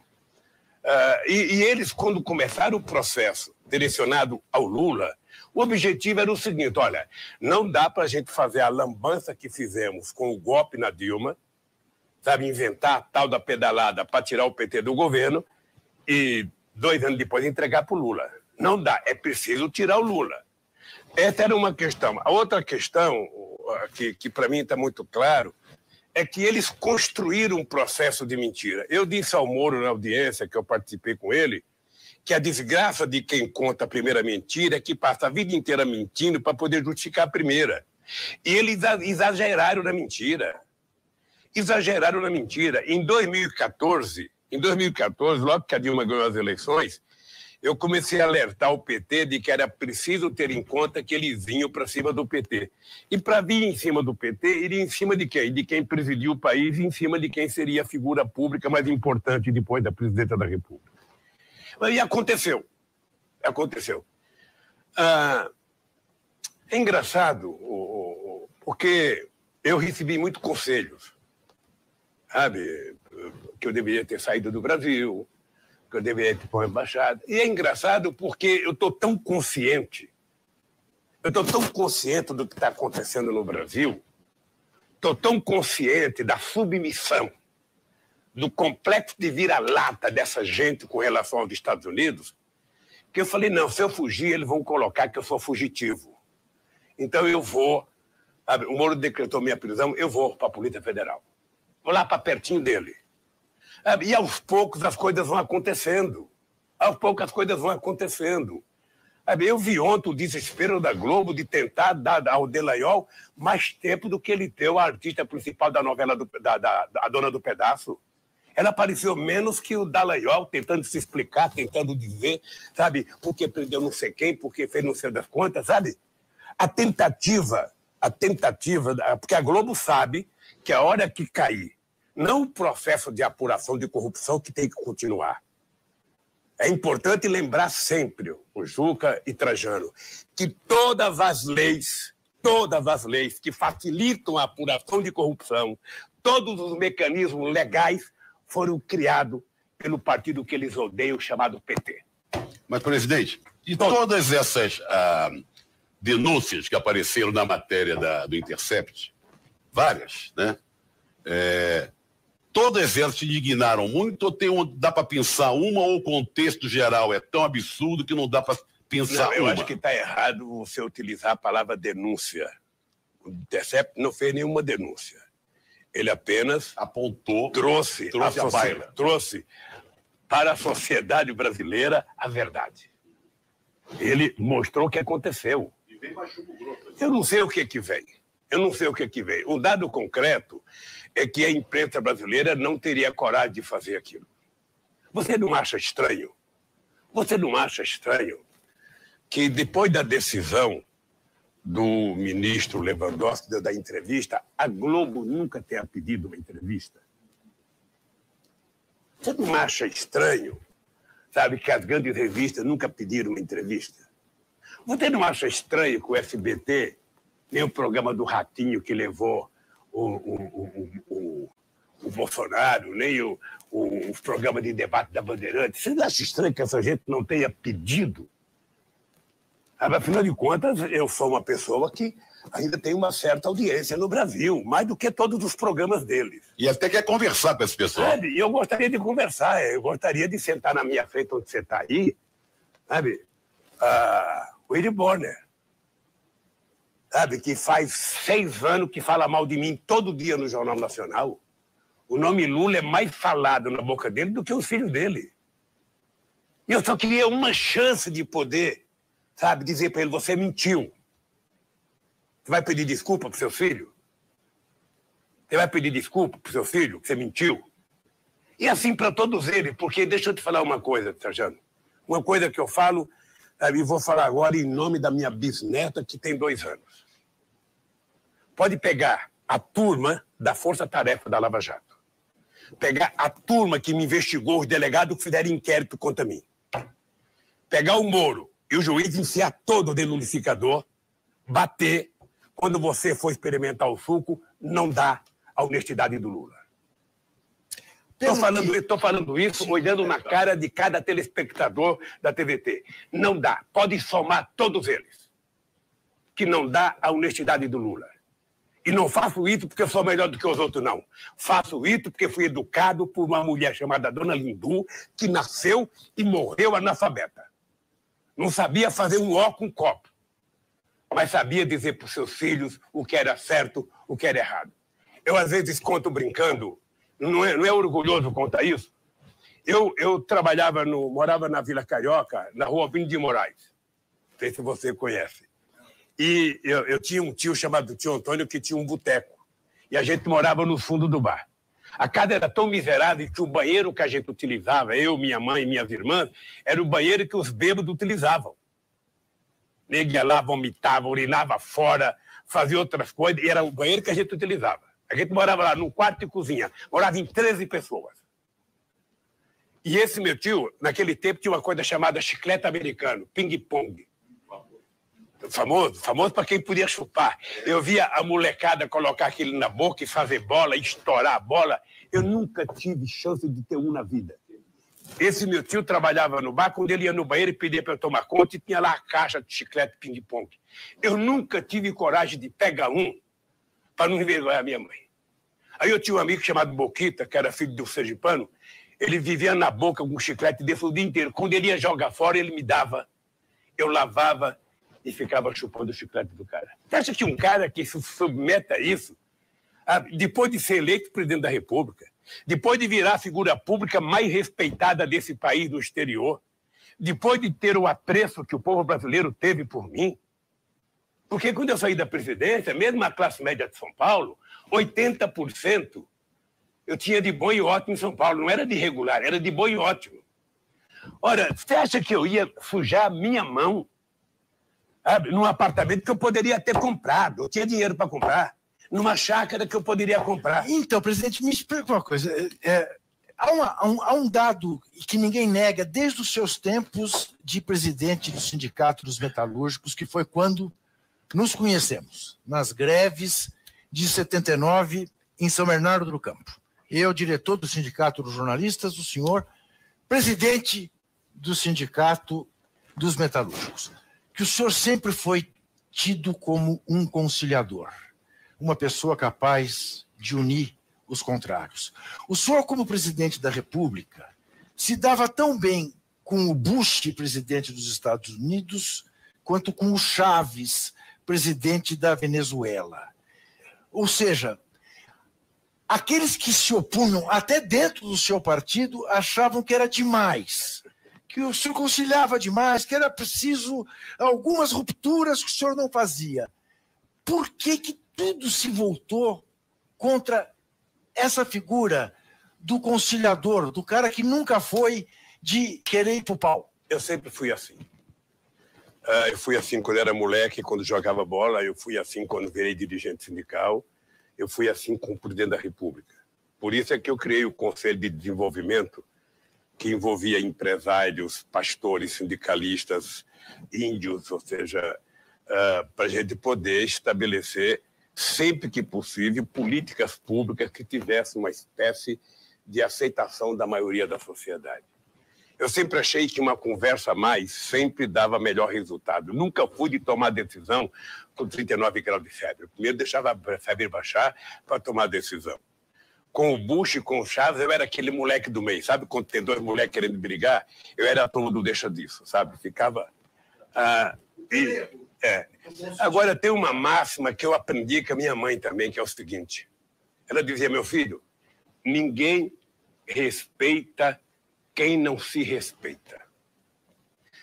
E eles, quando começaram o processo direcionado ao Lula, o objetivo era o seguinte, olha, não dá para a gente fazer a lambança que fizemos com o golpe na Dilma, sabe, inventar a tal da pedalada para tirar o PT do governo e 2 anos depois entregar para o Lula. Não dá, é preciso tirar o Lula. Essa era uma questão. A outra questão, que para mim está muito claro, é que eles construíram um processo de mentira. Eu disse ao Moro na audiência que eu participei com ele que a desgraça de quem conta a primeira mentira é que passa a vida inteira mentindo para poder justificar a primeira. E eles exageraram na mentira. Exageraram na mentira. Em 2014, logo que a Dilma ganhou as eleições, eu comecei a alertar o PT de que era preciso ter em conta que eles vinham para cima do PT. E para vir em cima do PT, iria em cima de quem? De quem presidiu o país e em cima de quem seria a figura pública mais importante depois da presidenta da República. E aconteceu. Aconteceu. É engraçado, porque eu recebi muitos conselhos, sabe? Que eu deveria ter saído do Brasil, que eu deveria ter para a embaixada. E é engraçado porque eu estou tão consciente do que está acontecendo no Brasil, estou tão consciente da submissão, do complexo de vira-lata dessa gente com relação aos Estados Unidos, que eu falei, não, se eu fugir, eles vão colocar que eu sou fugitivo. Então eu vou, sabe, o Moro decretou minha prisão, eu vou para a Polícia Federal. Vou lá para pertinho dele. E aos poucos as coisas vão acontecendo. Aos poucos as coisas vão acontecendo. Eu vi ontem o desespero da Globo de tentar dar ao Dallagnol mais tempo do que ele deu à artista principal da novela, a Dona do Pedaço. Ela apareceu menos que o Dallagnol, tentando se explicar, tentando dizer, sabe, porque prendeu não sei quem, porque fez não sei das contas, sabe? A tentativa, porque a Globo sabe que a hora que cair, não o processo de apuração de corrupção que tem que continuar. É importante lembrar sempre, o Juca e Trajano, que todas as leis que facilitam a apuração de corrupção, todos os mecanismos legais foram criados pelo partido que eles odeiam, chamado PT. Mas, presidente, de todas essas denúncias que apareceram na matéria do Intercept, várias, né? Todas elas se indignaram muito ou dá para pensar uma ou o contexto geral é tão absurdo que não dá para pensar uma? Eu acho que está errado você utilizar a palavra denúncia. O Intercept não fez nenhuma denúncia. Ele apenas apontou, trouxe para a sociedade brasileira a verdade. Ele mostrou o que aconteceu. Eu não sei o que vem. O dado concreto é que a imprensa brasileira não teria coragem de fazer aquilo. Você não acha estranho? Que depois da decisão do ministro Lewandowski da entrevista, a Globo nunca tenha pedido uma entrevista? Você não acha estranho, sabe, que as grandes revistas nunca pediram uma entrevista? Você não acha estranho que o SBT, nem o programa do Ratinho que levou o Bolsonaro, nem o programa de debate da Bandeirantes, você não acha estranho que essa gente não tenha pedido? Afinal de contas, eu sou uma pessoa que ainda tem uma certa audiência no Brasil, mais do que todos os programas deles. E até quer conversar com esse pessoal. Sabe? E eu gostaria de conversar, eu gostaria de sentar na minha frente onde você está aí, sabe? O Willy Bonner, sabe? Que faz 6 anos que fala mal de mim todo dia no Jornal Nacional. O nome Lula é mais falado na boca dele do que os filhos dele. E eu só queria uma chance de poder, sabe, dizer para ele, você mentiu. Você vai pedir desculpa para o seu filho? Você vai pedir desculpa para o seu filho que você mentiu? E assim para todos eles, porque deixa eu te falar uma coisa, Trajano. Uma coisa que eu falo, e vou falar agora em nome da minha bisneta, que tem 2 anos. Pode pegar a turma da Força Tarefa da Lava Jato. Pegar a turma que me investigou, os delegados que fizeram inquérito contra mim. Pegar o Moro e o juiz enfiar todo dentro do liquidificador, bater. Quando você for experimentar o suco, não dá a honestidade do Lula. Estou falando isso olhando na cara de cada telespectador da TVT. Não dá. Pode somar todos eles. Que não dá a honestidade do Lula. E não faço isso porque eu sou melhor do que os outros, não. Faço isso porque fui educado por uma mulher chamada Dona Lindu, que nasceu e morreu analfabeta. Não sabia fazer um ó com um copo, mas sabia dizer para os seus filhos o que era certo, o que era errado. Eu, às vezes, conto brincando, não é orgulhoso contar isso. Eu morava na Vila Carioca, na rua Albino de Moraes. Não sei se você conhece. E eu tinha um tio chamado tio Antônio que tinha um boteco. E a gente morava no fundo do bar. A casa era tão miserável que o banheiro que a gente utilizava, eu, minha mãe e minhas irmãs, era o banheiro que os bêbados utilizavam. Nego ia lá, vomitava, urinava fora, fazia outras coisas, e era o banheiro que a gente utilizava. A gente morava lá no quarto e cozinha, morava em 13 pessoas. E esse meu tio, naquele tempo, tinha uma coisa chamada chiclete americano, ping-pong. Famoso para quem podia chupar. Eu via a molecada colocar aquilo na boca e fazer bola, estourar a bola. Eu nunca tive chance de ter um na vida. Esse meu tio trabalhava no bar, quando ele ia no banheiro e pedia para eu tomar conta, e tinha lá a caixa de chiclete ping-pong. Eu nunca tive coragem de pegar um para não envergonhar a minha mãe. Aí eu tinha um amigo chamado Boquita, que era filho do sergipano, ele vivia na boca com um chiclete desse o dia inteiro. Quando ele ia jogar fora, ele me dava, eu lavava e ficava chupando o chiclete do cara. Você acha que um cara que se submete a isso, depois de ser eleito presidente da República, depois de virar a figura pública mais respeitada desse país no exterior, depois de ter o apreço que o povo brasileiro teve por mim, porque quando eu saí da presidência, mesmo a classe média de São Paulo, 80% eu tinha de bom e ótimo em São Paulo, não era de regular, era de bom e ótimo. Ora, você acha que eu ia sujar a minha mão num apartamento que eu poderia ter comprado? Eu tinha dinheiro para comprar. Numa chácara que eu poderia comprar. Então, presidente, me explica uma coisa. Há um dado que ninguém nega desde os seus tempos de presidente do Sindicato dos Metalúrgicos, que foi quando nos conhecemos, nas greves de 79 em São Bernardo do Campo. Eu, diretor do Sindicato dos Jornalistas, o senhor, presidente do Sindicato dos Metalúrgicos. Que o senhor sempre foi tido como um conciliador, uma pessoa capaz de unir os contrários. O senhor, como presidente da República, se dava tão bem com o Bush, presidente dos Estados Unidos, quanto com o Chávez, presidente da Venezuela. Ou seja, aqueles que se opunham, até dentro do seu partido, achavam que era demais, que o senhor conciliava demais, que era preciso algumas rupturas que o senhor não fazia. Por que tudo se voltou contra essa figura do conciliador, do cara que nunca foi de querer ir pro pau? Eu sempre fui assim. Eu fui assim quando era moleque, quando jogava bola, eu fui assim quando virei dirigente sindical, eu fui assim como presidente da República. Por isso é que eu criei o Conselho de Desenvolvimento que envolvia empresários, pastores, sindicalistas, índios, ou seja, para a gente poder estabelecer, sempre que possível, políticas públicas que tivessem uma espécie de aceitação da maioria da sociedade. Eu sempre achei que uma conversa a mais sempre dava melhor resultado. Nunca fui de tomar decisão com 39 graus de febre. Primeiro deixava a febre baixar para tomar decisão. Com o Bush e com o Chaves, eu era aquele moleque do meio, sabe? Quando tem dois moleques querendo brigar, eu era a turma do deixa disso, sabe? Ficava... Agora, tem uma máxima que eu aprendi com a minha mãe também, que é o seguinte. Ela dizia, meu filho, ninguém respeita quem não se respeita.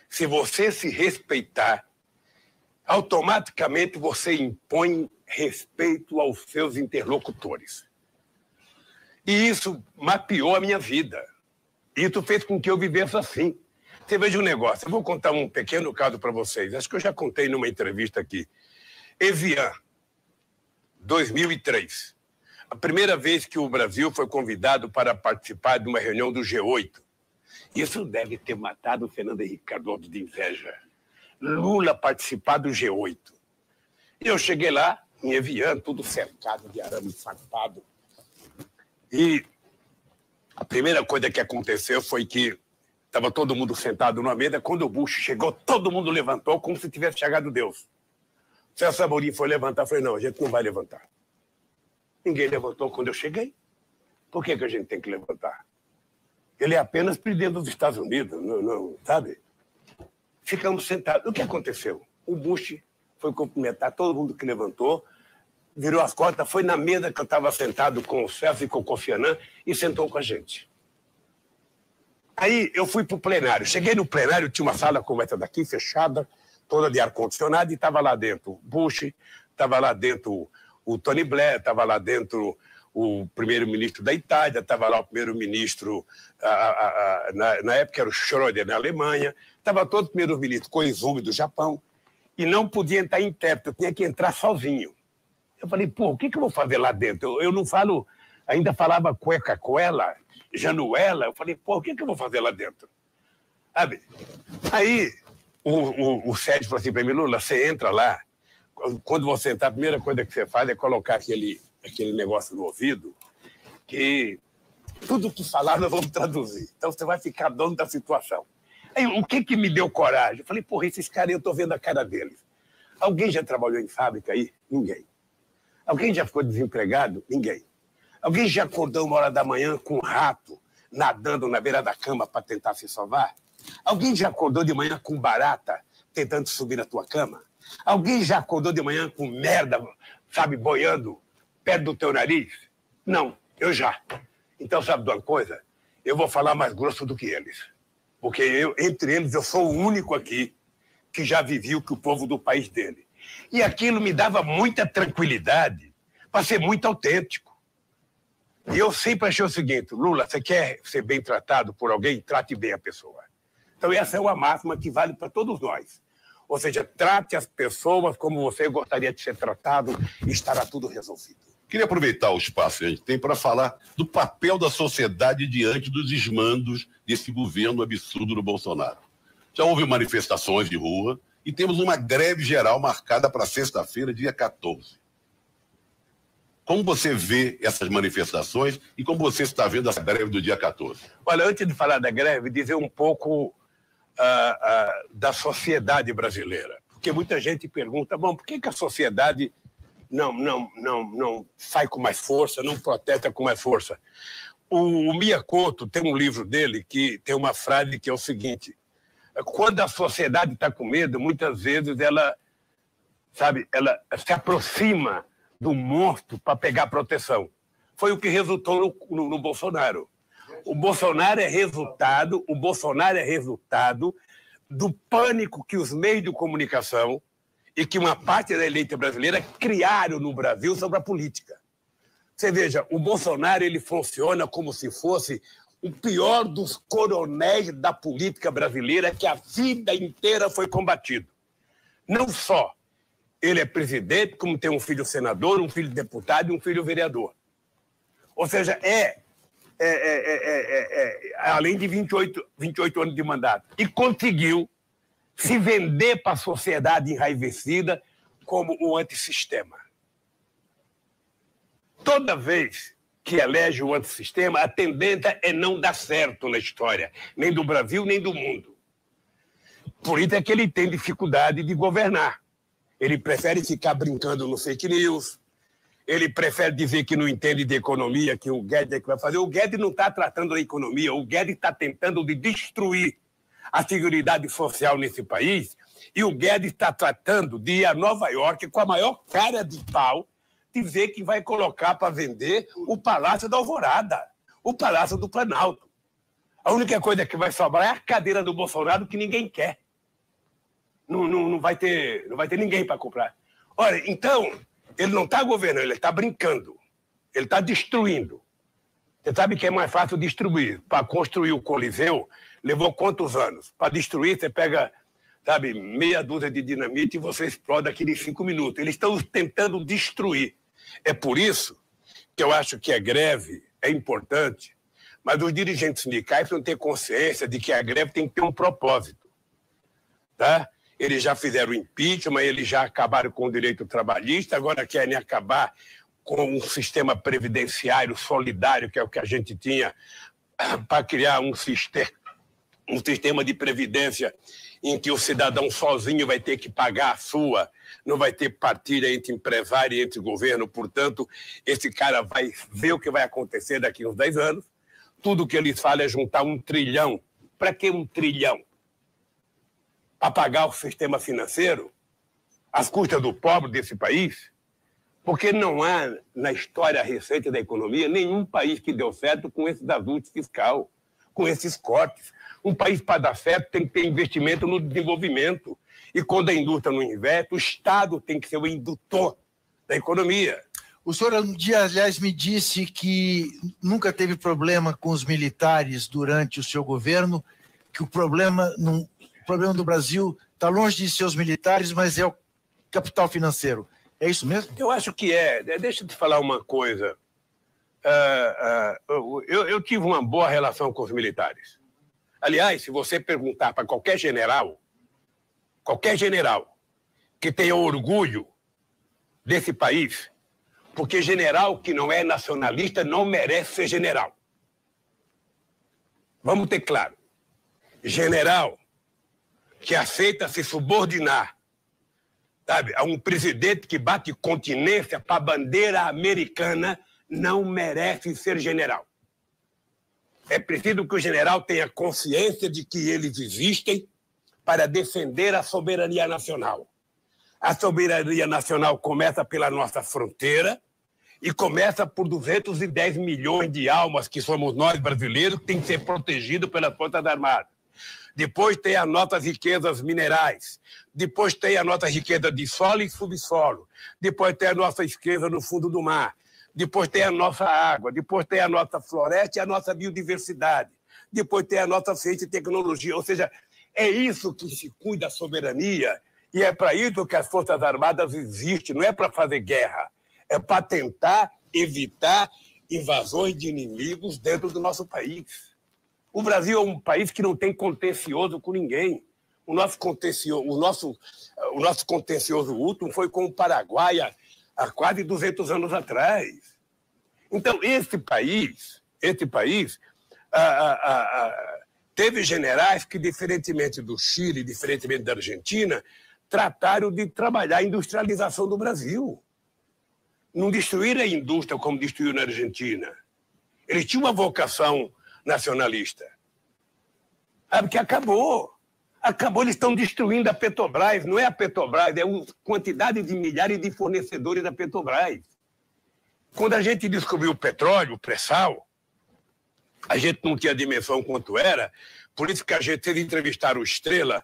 Se você se respeitar, automaticamente você impõe respeito aos seus interlocutores. E isso mapeou a minha vida. Isso fez com que eu vivesse assim. Você veja um negócio, eu vou contar um pequeno caso para vocês. Acho que eu já contei numa entrevista aqui. Evian, 2003. A primeira vez que o Brasil foi convidado para participar de uma reunião do G8. Isso deve ter matado o Fernando Henrique Cardoso de inveja. Lula participar do G8. E eu cheguei lá, em Evian, tudo cercado de arame farpado. E a primeira coisa que aconteceu foi que estava todo mundo sentado numa mesa. Quando o Bush chegou, todo mundo levantou como se tivesse chegado Deus. O Celso Amorim foi levantar. Eu falei, não, a gente não vai levantar. Ninguém levantou quando eu cheguei. Por que a gente tem que levantar? Ele é apenas presidente dos Estados Unidos, não, sabe? Ficamos sentados. O que aconteceu? O Bush foi cumprimentar todo mundo que levantou, virou as costas, foi na mesa que eu estava sentado com o Celso e com o Kofi Annan e sentou com a gente. Aí eu fui para o plenário. Cheguei no plenário, tinha uma sala como essa daqui, fechada, toda de ar-condicionado, e estava lá dentro o Bush, estava lá dentro o Tony Blair, estava lá dentro o primeiro-ministro da Itália, estava lá o primeiro-ministro, na época era o Schröder, na Alemanha, estava todo o primeiro-ministro Koizumi do Japão, e não podia entrar intérprete, eu tinha que entrar sozinho. Eu falei, pô, o que eu vou fazer lá dentro? Eu não falo, ainda falava cueca, coela, Januela, eu falei, pô, o que eu vou fazer lá dentro? Sabe? Aí o Sérgio falou assim para mim, Lula, você entra lá, quando você entrar, a primeira coisa que você faz é colocar aquele negócio no ouvido, que tudo que falar nós vamos traduzir. Então você vai ficar dono da situação. Aí o que me deu coragem? Eu falei, porra, esses caras, eu estou vendo a cara deles. Alguém já trabalhou em fábrica aí? Ninguém. Alguém já ficou desempregado? Ninguém. Alguém já acordou 1h da manhã com um rato nadando na beira da cama para tentar se salvar? Alguém já acordou de manhã com barata tentando subir na tua cama? Alguém já acordou de manhã com merda, sabe, boiando perto do teu nariz? Não, eu já. Então, sabe de uma coisa? Eu vou falar mais grosso do que eles. Porque entre eles, eu sou o único aqui que já vivi o que o povo do país dele. E aquilo me dava muita tranquilidade para ser muito autêntico. E eu sempre achei o seguinte, Lula, você quer ser bem tratado por alguém? Trate bem a pessoa. Então, essa é uma máxima que vale para todos nós. Ou seja, trate as pessoas como você gostaria de ser tratado e estará tudo resolvido. Queria aproveitar o espaço que a gente tem para falar do papel da sociedade diante dos desmandos desse governo absurdo do Bolsonaro. Já houve manifestações de rua e temos uma greve geral marcada para sexta-feira, dia 14. Como você vê essas manifestações e como você está vendo essa greve do dia 14? Olha, antes de falar da greve, dizer um pouco da sociedade brasileira. Porque muita gente pergunta, bom, por que a sociedade não sai com mais força, não protesta com mais força? O Miyakoto tem um livro dele que tem uma frase que é o seguinte, quando a sociedade está com medo, muitas vezes ela se aproxima do monstro para pegar proteção. Foi o que resultou no Bolsonaro. O Bolsonaro é resultado do pânico que os meios de comunicação e que uma parte da elite brasileira criaram no Brasil sobre a política. Você veja, o Bolsonaro ele funciona como se fosse o pior dos coronéis da política brasileira que a vida inteira foi combatido. Não só ele é presidente, como tem um filho senador, um filho deputado e um filho vereador. Ou seja, é além de 28 anos de mandato. E conseguiu se vender para a sociedade enraivecida como o antissistema. Toda vez que elege o antissistema, a tendência é não dar certo na história, nem do Brasil, nem do mundo. Por isso é que ele tem dificuldade de governar. Ele prefere ficar brincando no fake news, ele prefere dizer que não entende de economia, que o Guedes é que vai fazer. O Guedes não está tratando da economia, o Guedes está tentando de destruir a Seguridade Social nesse país, e o Guedes está tratando de ir a Nova York com a maior cara de pau, dizer que vai colocar para vender o Palácio da Alvorada, o Palácio do Planalto. A única coisa que vai sobrar é a cadeira do Bolsonaro, que ninguém quer. Não vai ter ninguém para comprar. Olha, então, ele não está governando, ele está brincando. Ele está destruindo. Você sabe que é mais fácil destruir. Para construir o Coliseu, levou quantos anos? Para destruir, você pega, sabe, meia dúzia de dinamite e você explode aquilo em 5 minutos. Eles estão tentando destruir. É por isso que eu acho que a greve é importante, mas os dirigentes sindicais precisam ter consciência de que a greve tem que ter um propósito. Tá? Eles já fizeram impeachment, eles já acabaram com o direito trabalhista, agora querem acabar com um sistema previdenciário solidário, que é o que a gente tinha, para criar um sistema de previdência em que o cidadão sozinho vai ter que pagar a sua, não vai ter partilha entre empresário e entre governo. Portanto, esse cara vai ver o que vai acontecer daqui a uns 10 anos. Tudo que eles falam é juntar 1 trilhão. Para que 1 trilhão? Para pagar o sistema financeiro, às custas do pobre desse país? Porque não há, na história recente da economia, nenhum país que deu certo com esse ajuste fiscal, com esses cortes. Um país, para dar certo, tem que ter investimento no desenvolvimento. E quando a indústria não investe, o Estado tem que ser o indutor da economia. O senhor um dia, aliás, me disse que nunca teve problema com os militares durante o seu governo, que o problema do Brasil está longe de ser os militares, mas é o capital financeiro. É isso mesmo? Eu acho que é. Deixa eu te falar uma coisa. Eu tive uma boa relação com os militares. Aliás, se você perguntar para qualquer general que tenha orgulho desse país, porque general que não é nacionalista não merece ser general. Vamos ter claro. General que aceita se subordinar, sabe, a um presidente que bate continência para a bandeira americana não merece ser general. É preciso que o general tenha consciência de que eles existem para defender a soberania nacional. A soberania nacional começa pela nossa fronteira e começa por 210 milhões de almas que somos nós brasileiros, que tem que ser protegido pelas Forças Armadas. Depois tem as nossas riquezas minerais. Depois tem a nossa riqueza de solo e subsolo. Depois tem a nossa riqueza no fundo do mar. Depois tem a nossa água. Depois tem a nossa floresta e a nossa biodiversidade. Depois tem a nossa ciência e tecnologia. Ou seja, é isso que se cuida da soberania e é para isso que as Forças Armadas existem. Não é para fazer guerra. É para tentar evitar invasões de inimigos dentro do nosso país. O Brasil é um país que não tem contencioso com ninguém. O nosso contencioso último foi com o Paraguai há quase 200 anos atrás. Então, esse país teve generais que, diferentemente do Chile, diferentemente da Argentina, trataram de trabalhar a industrialização do Brasil. Não destruíram a indústria como destruíram na Argentina. Eles tinham uma vocação nacionalista. Porque acabou. Acabou, eles estão destruindo a Petrobras. Não é a Petrobras, é a quantidade de milhares de fornecedores da Petrobras. Quando a gente descobriu o petróleo, o pré-sal, a gente não tinha dimensão quanto era, por isso que a gente, vocês entrevistaram o Estrela,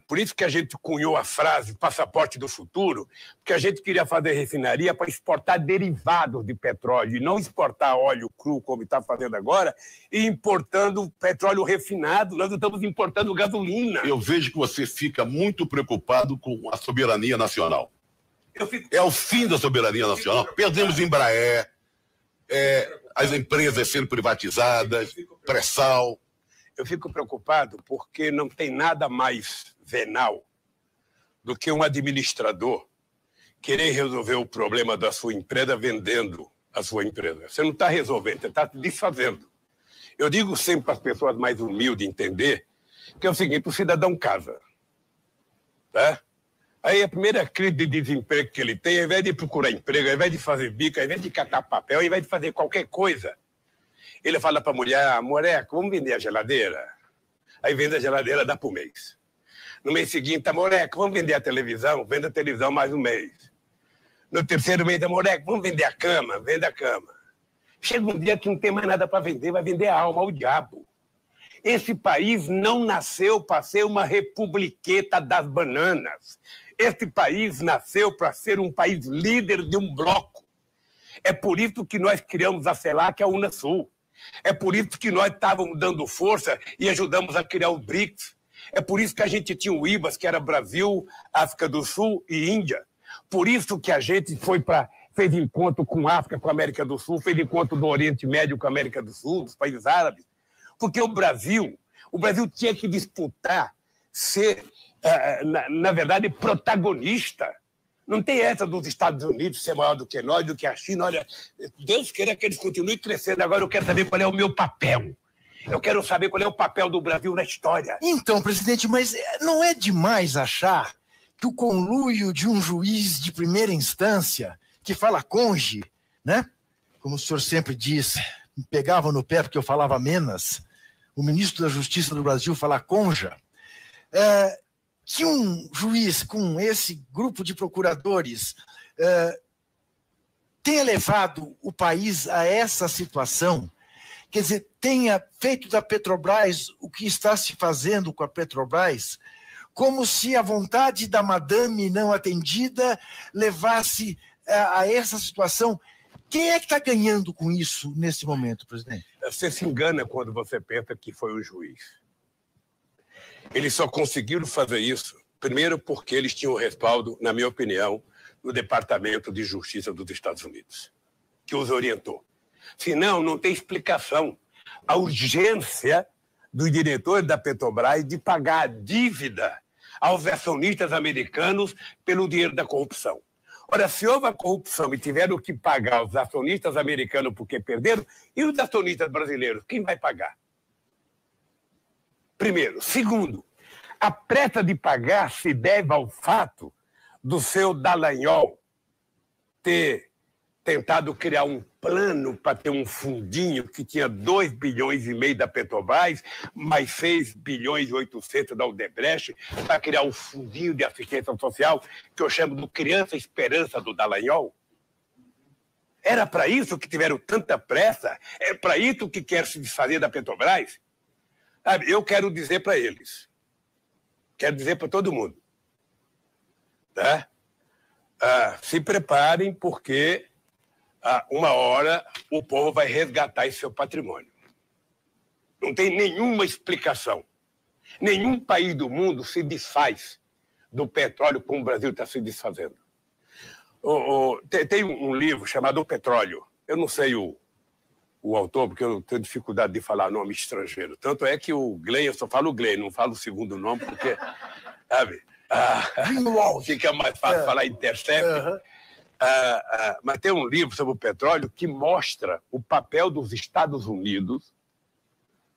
por isso que a gente cunhou a frase passaporte do futuro, porque a gente queria fazer refinaria para exportar derivados de petróleo e não exportar óleo cru, como está fazendo agora, e importando petróleo refinado. Nós estamos importando gasolina. Eu vejo que você fica muito preocupado com a soberania nacional. É o fim da soberania nacional. Perdemos Embraer, as empresas sendo privatizadas, pré-sal. Eu fico preocupado porque não tem nada mais venal do que um administrador querer resolver o problema da sua empresa vendendo a sua empresa. Você não está resolvendo, você está desfazendo. Eu digo sempre para as pessoas mais humildes entender que é o seguinte, o cidadão casa. Tá? Aí a primeira crise de desemprego que ele tem, ao invés de procurar emprego, ao invés de fazer bico, ao invés de catar papel, ao invés de fazer qualquer coisa, ele fala para a mulher, moleque, vamos vender a geladeira? Aí vende a geladeira, dá por mês. No mês seguinte, moleque, vamos vender a televisão? Vende a televisão mais um mês. No terceiro mês, moleque, vamos vender a cama? Vende a cama. Chega um dia que não tem mais nada para vender, vai vender a alma ao diabo. Esse país não nasceu para ser uma republiqueta das bananas. Esse país nasceu para ser um país líder de um bloco. É por isso que nós criamos a CELAC, a Unasul. É por isso que nós estávamos dando força e ajudamos a criar o BRICS. É por isso que a gente tinha o IBAS, que era Brasil, África do Sul e Índia. Por isso que a gente fez encontro com a África, com a América do Sul, fez encontro do Oriente Médio com a América do Sul, dos países árabes. Porque o Brasil tinha que disputar ser, na verdade, protagonista. Não tem essa dos Estados Unidos ser maior do que nós, do que a China. Olha, Deus queira que eles continuem crescendo. Agora eu quero saber qual é o meu papel. Eu quero saber qual é o papel do Brasil na história. Então, presidente, mas não é demais achar que o conluio de um juiz de primeira instância, que fala conge, né? Como o senhor sempre diz, me pegava no pé porque eu falava menos, o ministro da Justiça do Brasil fala conja, que um juiz com esse grupo de procuradores tenha levado o país a essa situação, quer dizer, tenha feito da Petrobras o que está se fazendo com a Petrobras, como se a vontade da madame não atendida levasse a essa situação. Quem é que está ganhando com isso nesse momento, presidente? Você se engana quando você pensa que foi o juiz. Eles só conseguiram fazer isso, primeiro porque eles tinham respaldo, na minha opinião, no Departamento de Justiça dos Estados Unidos, que os orientou. Senão, não tem explicação. A urgência do diretor da Petrobras de pagar a dívida aos acionistas americanos pelo dinheiro da corrupção. Ora, se houve a corrupção e tiveram que pagar os acionistas americanos porque perderam, e os acionistas brasileiros, quem vai pagar? Primeiro. Segundo, a pressa de pagar se deve ao fato do seu Dallagnol ter tentado criar um plano para ter um fundinho que tinha 2,5 bilhões da Petrobras, mais 6,8 bilhões da Odebrecht, para criar um fundinho de assistência social, que eu chamo de Criança Esperança do Dallagnol. Era para isso que tiveram tanta pressa? É para isso que quer se desfazer da Petrobras? Sabe, eu quero dizer para eles, quero dizer para todo mundo, tá? Se preparem, porque uma hora o povo vai resgatar esse seu patrimônio. Não tem nenhuma explicação. Nenhum país do mundo se desfaz do petróleo como o Brasil está se desfazendo. Tem um livro chamado O Petróleo. Eu não sei o autor, porque eu tenho dificuldade de falar nome estrangeiro. Tanto é que o Glenn, eu só falo Glenn, não falo o segundo nome, porque, sabe, fica mais fácil falar Intercept. Mas tem um livro sobre o petróleo que mostra o papel dos Estados Unidos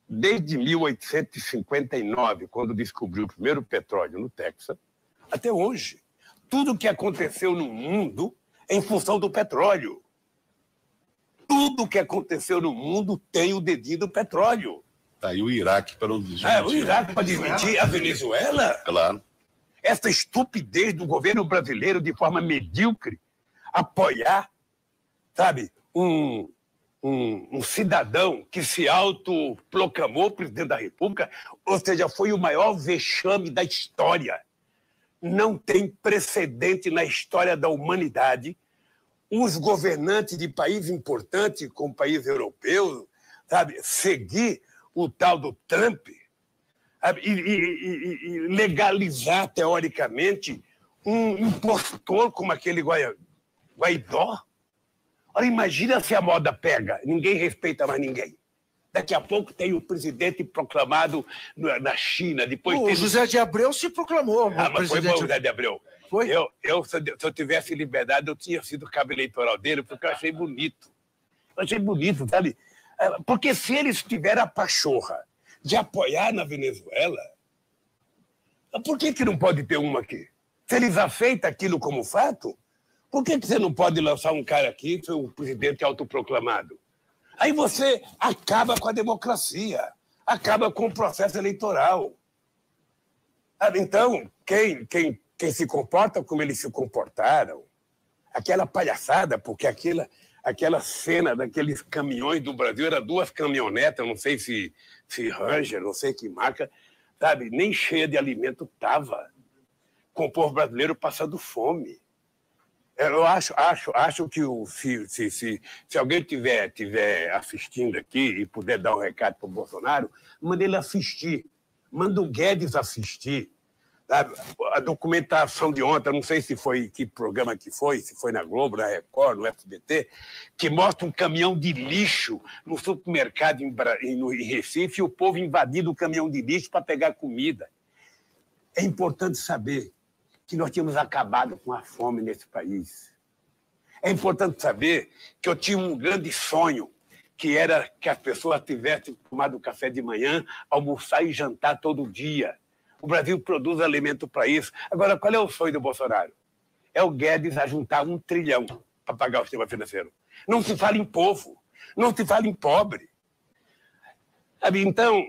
desde 1859, quando descobriu o primeiro petróleo no Texas, até hoje. Tudo o que aconteceu no mundo é em função do petróleo. Tudo o que aconteceu no mundo tem o dedinho do petróleo. Tá aí o Iraque para não desmentir. O Iraque para desmentir a Venezuela? Claro. Essa estupidez do governo brasileiro, de forma medíocre, apoiar, sabe, um cidadão que se autoproclamou presidente da República, ou seja, foi o maior vexame da história. Não tem precedente na história da humanidade os governantes de país importante, como país europeu, sabe, seguir o tal do Trump, sabe, e legalizar, teoricamente, um impostor como aquele Guaidó. Ora, imagina se a moda pega, ninguém respeita mais ninguém. Daqui a pouco tem o presidente proclamado na China, depois o tem... José de Abreu se proclamou. Mas foi bom o José de Abreu. Foi? Se eu tivesse liberdade, eu tinha sido cabo eleitoral dele, porque eu achei bonito. Eu achei bonito, sabe? Porque se eles tiveram a pachorra de apoiar na Venezuela, por que não pode ter uma aqui? Se eles aceitam aquilo como fato, por que você não pode lançar um cara aqui, um presidente autoproclamado? Aí você acaba com a democracia, acaba com o processo eleitoral. Então, quem se comporta como eles se comportaram, aquela palhaçada, porque aquela cena daqueles caminhões do Brasil, eram 2 caminhonetas, não sei se Ranger, não sei que marca, sabe? Nem cheia de alimento estava, com o povo brasileiro passando fome. Eu acho que se alguém estiver assistindo aqui e puder dar um recado para o Bolsonaro, manda ele assistir, manda o Guedes assistir. Sabe? A documentação de ontem, não sei se foi que programa que foi, se foi na Globo, na Record, no SBT, que mostra um caminhão de lixo no supermercado em Recife e o povo invadindo o caminhão de lixo para pegar comida. É importante saber que nós tínhamos acabado com a fome nesse país. É importante saber que eu tinha um grande sonho, que era que as pessoas tivessem tomado café de manhã, almoçar e jantar todo dia. O Brasil produz alimento para isso. Agora, qual é o sonho do Bolsonaro? É o Guedes a juntar 1 trilhão para pagar o sistema financeiro. Não se fala em povo, não se fala em pobre. Sabe, então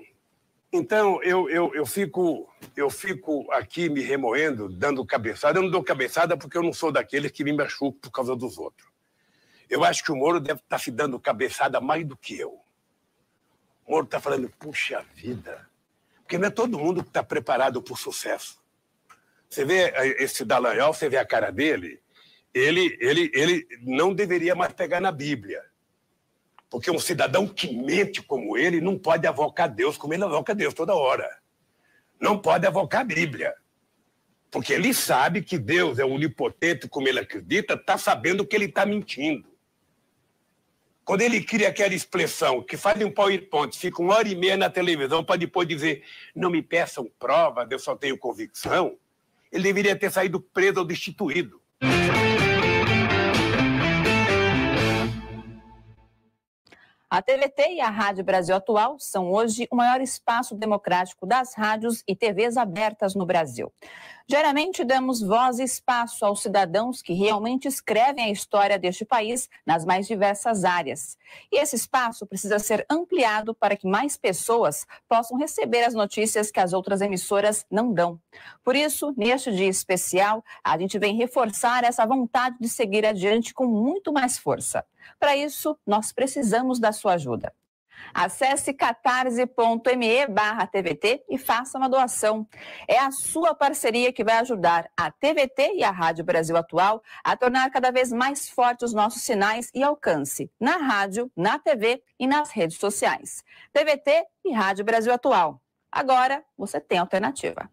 eu fico aqui me remoendo, dando cabeçada. Eu não dou cabeçada porque eu não sou daqueles que me machucam por causa dos outros. Eu acho que o Moro deve estar se dando cabeçada mais do que eu. O Moro está falando, puxa vida, porque não é todo mundo que está preparado para o sucesso. Você vê esse Dallagnol, você vê a cara dele, ele não deveria mais pegar na Bíblia. Porque um cidadão que mente como ele não pode avocar Deus como ele avoca Deus toda hora. Não pode avocar a Bíblia. Porque ele sabe que Deus é onipotente como ele acredita, está sabendo que ele está mentindo. Quando ele cria aquela expressão que faz um PowerPoint, fica 1h30 na televisão para depois dizer não me peçam prova, eu só tenho convicção, ele deveria ter saído preso ou destituído. A TVT e a Rádio Brasil Atual são hoje o maior espaço democrático das rádios e TVs abertas no Brasil. Diariamente damos voz e espaço aos cidadãos que realmente escrevem a história deste país nas mais diversas áreas. E esse espaço precisa ser ampliado para que mais pessoas possam receber as notícias que as outras emissoras não dão. Por isso, neste dia especial, a gente vem reforçar essa vontade de seguir adiante com muito mais força. Para isso, nós precisamos da sua ajuda. Acesse catarse.me/TVT e faça uma doação. É a sua parceria que vai ajudar a TVT e a Rádio Brasil Atual a tornar cada vez mais fortes os nossos sinais e alcance na rádio, na TV e nas redes sociais. TVT e Rádio Brasil Atual. Agora você tem alternativa.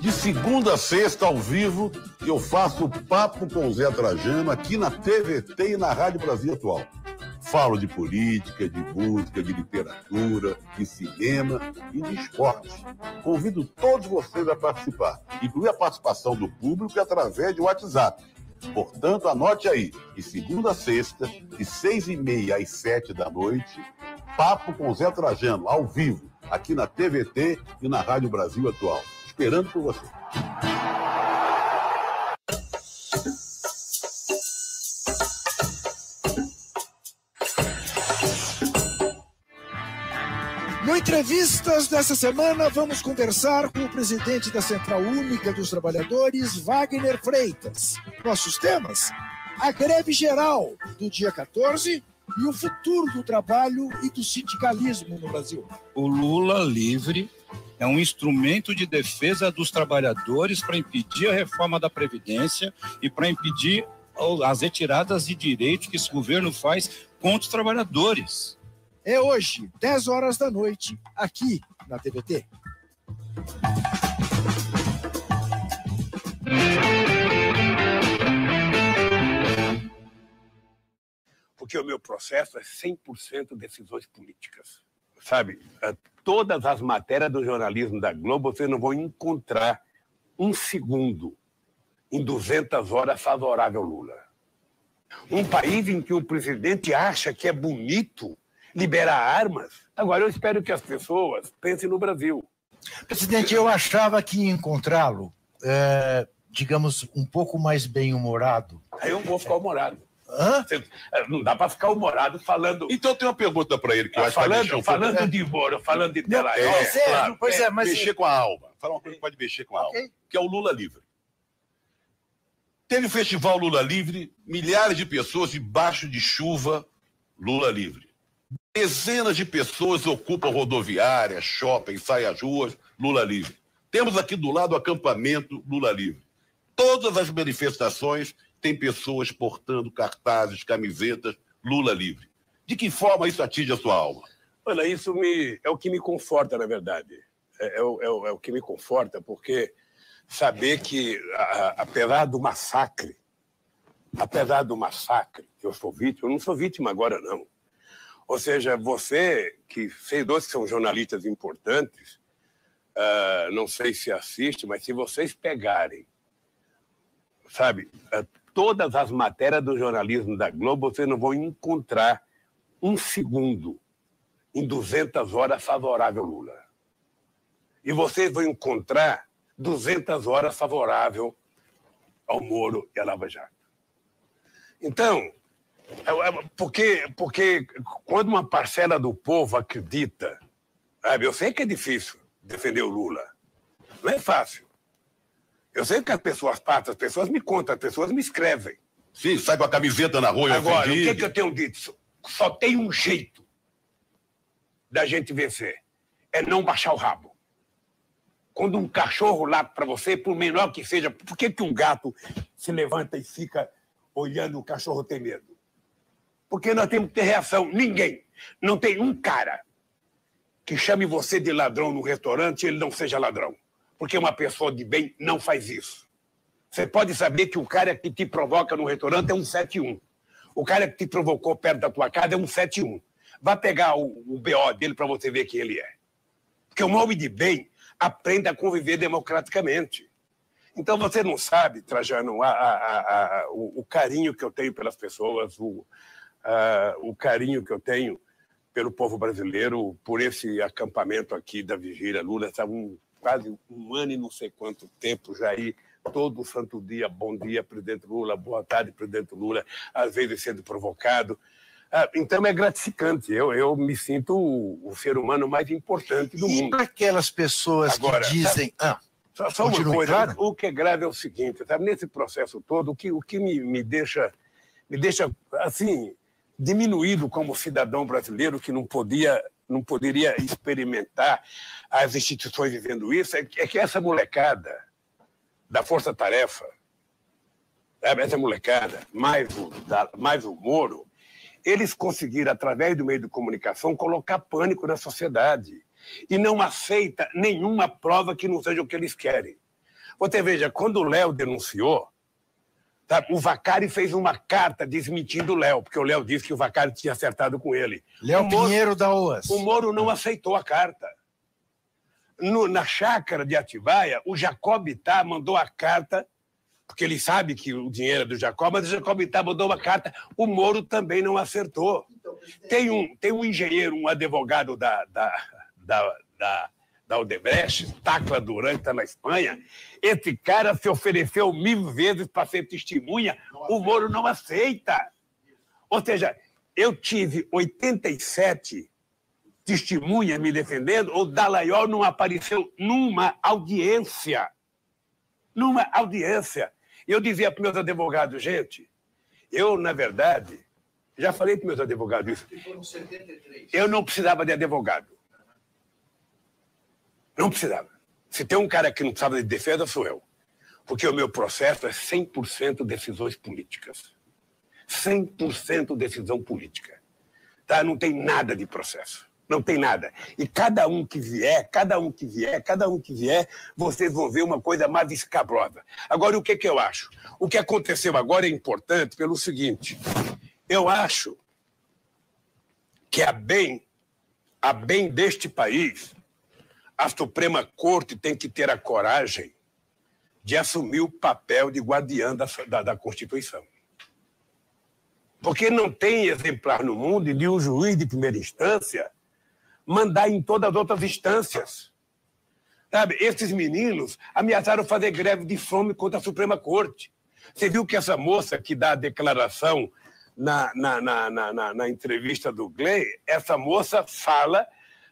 De segunda a sexta, ao vivo, eu faço Papo com o Zé Trajano aqui na TVT e na Rádio Brasil Atual. Falo de política, de música, de literatura, de cinema e de esporte. Convido todos vocês a participar, incluir a participação do público através de WhatsApp. Portanto, anote aí, de segunda a sexta, de 6h30 às 7 da noite, Papo com o Zé Trajano, ao vivo, aqui na TVT e na Rádio Brasil Atual. Esperando por você. No Entrevistas dessa semana, vamos conversar com o presidente da Central Única dos Trabalhadores, Wagner Freitas. Nossos temas: a greve geral do dia 14 e o futuro do trabalho e do sindicalismo no Brasil. O Lula livre é um instrumento de defesa dos trabalhadores para impedir a reforma da Previdência e para impedir as retiradas de direitos que esse governo faz contra os trabalhadores. É hoje, 10 horas da noite, aqui na TVT. Porque o meu processo é 100% decisões políticas. Sabe, todas as matérias do jornalismo da Globo, vocês não vão encontrar um segundo em 200 horas favorável ao Lula. Um país em que o presidente acha que é bonito liberar armas. Agora, eu espero que as pessoas pensem no Brasil. Presidente, eu achava que ia encontrá-lo, digamos, um pouco mais bem-humorado. Aí eu vou ficar humorado. Hã? Não dá para ficar humorado falando... Então tem uma pergunta para ele que eu acho que vai mexer um falando pouco. de Moro, falando de Dallagnol. Claro, pois é, mas... Mexer com a alma. Fala uma coisa que pode mexer com a alma. Que é o Lula Livre. Teve o Festival Lula Livre, milhares de pessoas debaixo de chuva, Lula Livre. Dezenas de pessoas ocupam rodoviárias, shopping, saem às ruas, Lula Livre. Temos aqui do lado o acampamento Lula Livre. Todas as manifestações têm pessoas portando cartazes, camisetas, Lula Livre. De que forma isso atinge a sua alma? Olha, isso é o que me conforta, na verdade. É o que me conforta, porque saber que, apesar do massacre, que eu sou vítima, eu não sou vítima agora, não. Ou seja, você, que vocês dois que são jornalistas importantes, não sei se assiste, mas se vocês pegarem, sabe, todas as matérias do jornalismo da Globo, vocês não vão encontrar um segundo em 200 horas favorável ao Lula. E vocês vão encontrar 200 horas favorável ao Moro e à Lava Jato. Então, porque quando uma parcela do povo acredita, sabe, eu sei que é difícil defender o Lula, não é fácil. Eu sei que as pessoas partem, as pessoas me contam, as pessoas me escrevem. Sim, sai com a camiseta na rua. Agora, o que eu tenho dito? Só tem um jeito da gente vencer, é não baixar o rabo. Quando um cachorro late para você, por menor que seja, por que um gato se levanta e fica olhando o cachorro tem medo? Porque nós temos que ter reação. Ninguém, não tem um cara que chame você de ladrão no restaurante e ele não seja ladrão. Porque uma pessoa de bem não faz isso. Você pode saber que o cara que te provoca no restaurante é um 71. O cara que te provocou perto da tua casa é um 71. Vá pegar o BO dele para você ver quem ele é. Porque um homem de bem aprende a conviver democraticamente. Então você não sabe, Trajano, o carinho que eu tenho pelas pessoas, o carinho que eu tenho pelo povo brasileiro, por esse acampamento aqui da Vigília Lula. Estava quase um ano e não sei quanto tempo já aí, todo santo dia, bom dia, presidente Lula, boa tarde, presidente Lula, às vezes sendo provocado. Então é gratificante, eu me sinto o ser humano mais importante do mundo. E para aquelas pessoas agora, que dizem... Só uma coisa, claro? O que é grave é o seguinte, sabe, nesse processo todo, o que me deixa assim, diminuído como cidadão brasileiro, que não poderia experimentar as instituições vivendo isso, é que essa molecada da Força Tarefa, essa molecada, mais o Moro, eles conseguiram, através do meio de comunicação, colocar pânico na sociedade e não aceita nenhuma prova que não seja o que eles querem. Você veja, quando o Léo denunciou, o Vacari fez uma carta desmentindo o Léo, porque o Léo disse que o Vacari tinha acertado com ele. Léo Pinheiro da OAS. O Moro não aceitou a carta. Na chácara de Atibaia, o Jacob Itá mandou a carta, porque ele sabe que o dinheiro é do Jacob, mas o Jacob Itá mandou uma carta, o Moro também não acertou. Tem um engenheiro, um advogado da Odebrecht, Tacla Duran, que está na Espanha, esse cara se ofereceu 1000 vezes para ser testemunha, o Moro não aceita. Ou seja, eu tive 87 testemunhas me defendendo, o Dallagnol não apareceu numa audiência. Numa audiência. Eu dizia para meus advogados, gente, eu, na verdade, já falei para meus advogados isso, eu não precisava de advogado. Não precisava. Se tem um cara que não precisava de defesa, sou eu. Porque o meu processo é 100% decisões políticas. 100% decisão política. tá? Não tem nada de processo. Não tem nada. E cada um que vier, vocês vão ver uma coisa mais escabrosa. Agora, o que eu acho? O que aconteceu agora é importante pelo seguinte. Eu acho que a bem deste país, a Suprema Corte tem que ter a coragem de assumir o papel de guardiã da Constituição. Porque não tem exemplar no mundo de um juiz de primeira instância mandar em todas as outras instâncias. Sabe, esses meninos ameaçaram fazer greve de fome contra a Suprema Corte. Você viu que essa moça que dá a declaração na entrevista do Glenn, essa moça fala,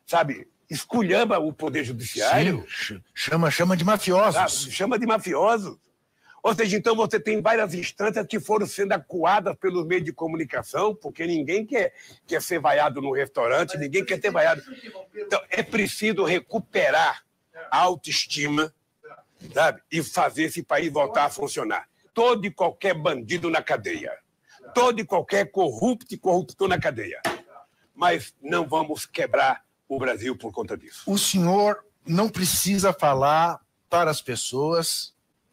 sabe, esculhamba o Poder Judiciário. Sim, chama de mafiosos. Sabe, chama de mafiosos. Ou seja, então você tem várias instâncias que foram sendo acuadas pelos meios de comunicação, porque ninguém quer ser vaiado no restaurante, ninguém quer ser vaiado. Então, é preciso recuperar a autoestima, sabe? E fazer esse país voltar a funcionar. Todo e qualquer bandido na cadeia. Todo e qualquer corrupto e corruptor na cadeia. Mas não vamos quebrar o Brasil por conta disso. O senhor não precisa falar para as pessoas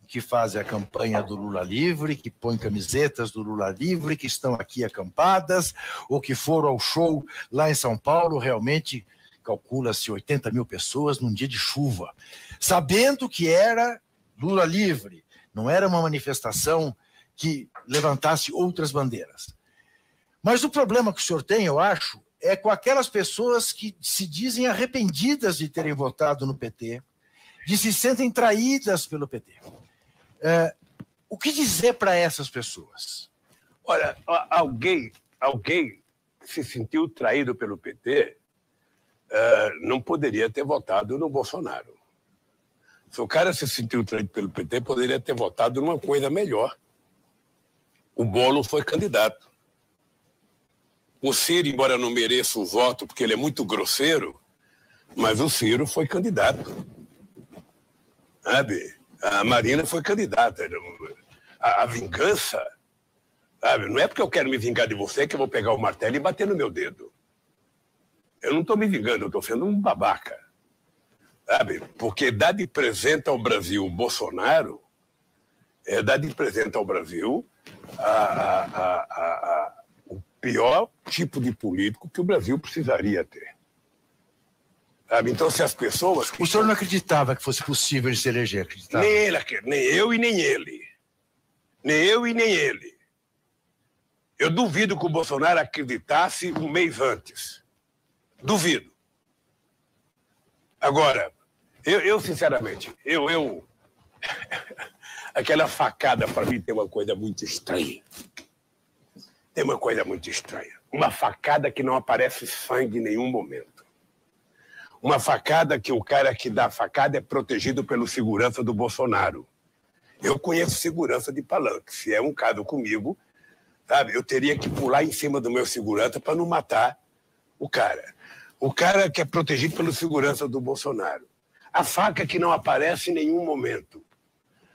que fazem a campanha do Lula Livre, que põem camisetas do Lula Livre, que estão aqui acampadas, ou que foram ao show lá em São Paulo, realmente calcula-se 80 mil pessoas num dia de chuva, sabendo que era Lula Livre, não era uma manifestação que levantasse outras bandeiras. Mas o problema que o senhor tem, eu acho, é com aquelas pessoas que se dizem arrependidas de terem votado no PT, de se sentem traídas pelo PT. O que dizer para essas pessoas? Olha, alguém que se sentiu traído pelo PT não poderia ter votado no Bolsonaro. Se o cara se sentiu traído pelo PT, poderia ter votado numa coisa melhor. O Boulos foi candidato. O Ciro, embora não mereça o voto, porque ele é muito grosseiro, mas o Ciro foi candidato. Sabe? A Marina foi candidata. A vingança, sabe? Não é porque eu quero me vingar de você que eu vou pegar o martelo e bater no meu dedo. Eu não estou me vingando, eu estou sendo um babaca. Sabe? Porque dar de presente ao Brasil o Bolsonaro é dar de presente ao Brasil o pior tipo de político que o Brasil precisaria ter. Sabe? Então, se as pessoas... O senhor não acreditava que fosse possível ele se eleger? Acreditava? Nem eu e nem ele. Nem eu e nem ele. Eu duvido que o Bolsonaro acreditasse um mês antes. Duvido. Agora, eu sinceramente, aquela facada, para mim, tem uma coisa muito estranha. Tem uma coisa muito estranha. Uma facada que não aparece sangue em nenhum momento. Uma facada que o cara que dá a facada é protegido pelo segurança do Bolsonaro. Eu conheço segurança de palanque. Se é um caso comigo, sabe, eu teria que pular em cima do meu segurança para não matar o cara. O cara que é protegido pelo segurança do Bolsonaro. A faca que não aparece em nenhum momento.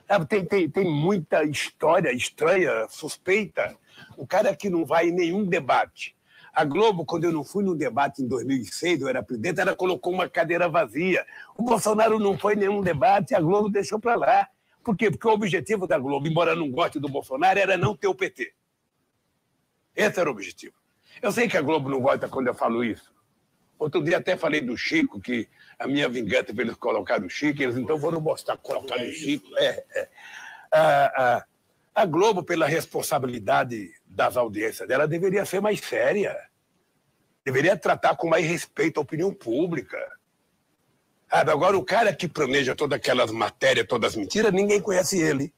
Sabe, tem muita história estranha, suspeita. O cara que não vai em nenhum debate. A Globo, quando eu não fui num debate em 2006, eu era presidente, ela colocou uma cadeira vazia. O Bolsonaro não foi em nenhum debate, a Globo deixou para lá. Por quê? Porque o objetivo da Globo, embora eu não goste do Bolsonaro, era não ter o PT. Esse era o objetivo. Eu sei que a Globo não gosta quando eu falo isso. Outro dia até falei do Chico, que a minha vingança para eles colocarem o Chico, eles então foram mostrar colocar o Chico. A Globo, pela responsabilidade das audiências dela, deveria ser mais séria. Deveria tratar com mais respeito a opinião pública. Agora, o cara que planeja todas aquelas matérias, todas as mentiras, ninguém conhece ele.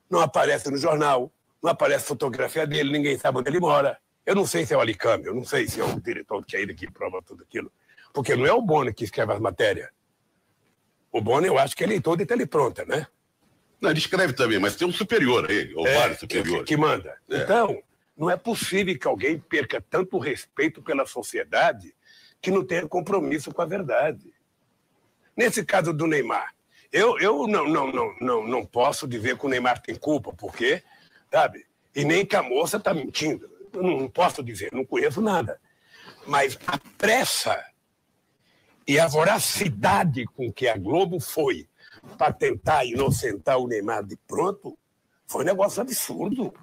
Não aparece no jornal, não aparece fotografia dele, ninguém sabe onde ele mora. Eu não sei se é o Alicame, eu não sei se é o diretor que é ele que prova tudo aquilo. Porque não é o Boni que escreve as matérias. O Boni, eu acho que é leitor de telepronta, né? Não, ele escreve também, mas tem um superior a ele, ou vários superiores. Que manda. Então, não é possível que alguém perca tanto respeito pela sociedade que não tenha compromisso com a verdade. Nesse caso do Neymar, eu não posso dizer que o Neymar tem culpa, porque, sabe? E nem que a moça está mentindo. Eu não posso dizer, não conheço nada. Mas a pressa e a voracidade com que a Globo foi para tentar inocentar o Neymar de pronto foi um negócio absurdo.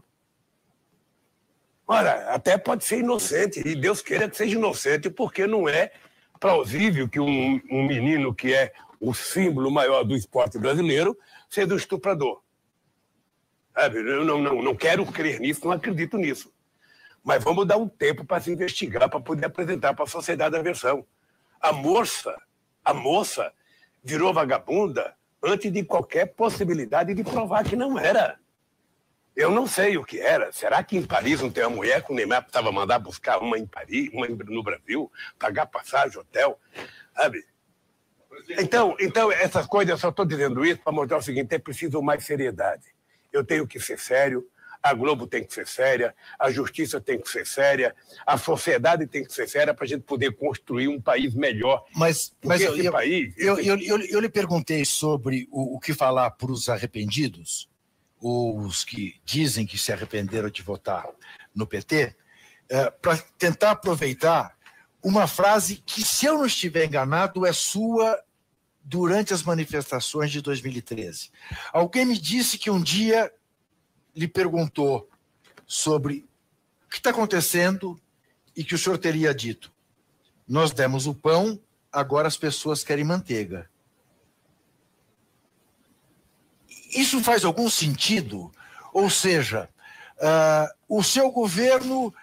Ora, até pode ser inocente, e Deus queira que seja inocente, porque não é plausível que um menino que é o símbolo maior do esporte brasileiro seja um estuprador. Sabe? Eu não quero crer nisso, não acredito nisso. Mas vamos dar um tempo para se investigar, para poder apresentar para a sociedade a versão. A moça virou vagabunda antes de qualquer possibilidade de provar que não era. Eu não sei o que era. Será que em Paris não tem uma mulher que o Neymar precisava mandar buscar uma em Paris, uma no Brasil, pagar passagem, hotel? Sabe? Então, essas coisas, eu só estou dizendo isso para mostrar o seguinte: é preciso mais seriedade. Eu tenho que ser sério, a Globo tem que ser séria, a justiça tem que ser séria, a sociedade tem que ser séria para a gente poder construir um país melhor. Mas eu lhe perguntei sobre o que falar para os arrependidos, os que dizem que se arrependeram de votar no PT, para tentar aproveitar uma frase que, se eu não estiver enganado, é sua durante as manifestações de 2013. Alguém me disse que um dia lhe perguntou sobre o que está acontecendo e que o senhor teria dito: nós demos o pão, agora as pessoas querem manteiga. Isso faz algum sentido? Ou seja, o seu governo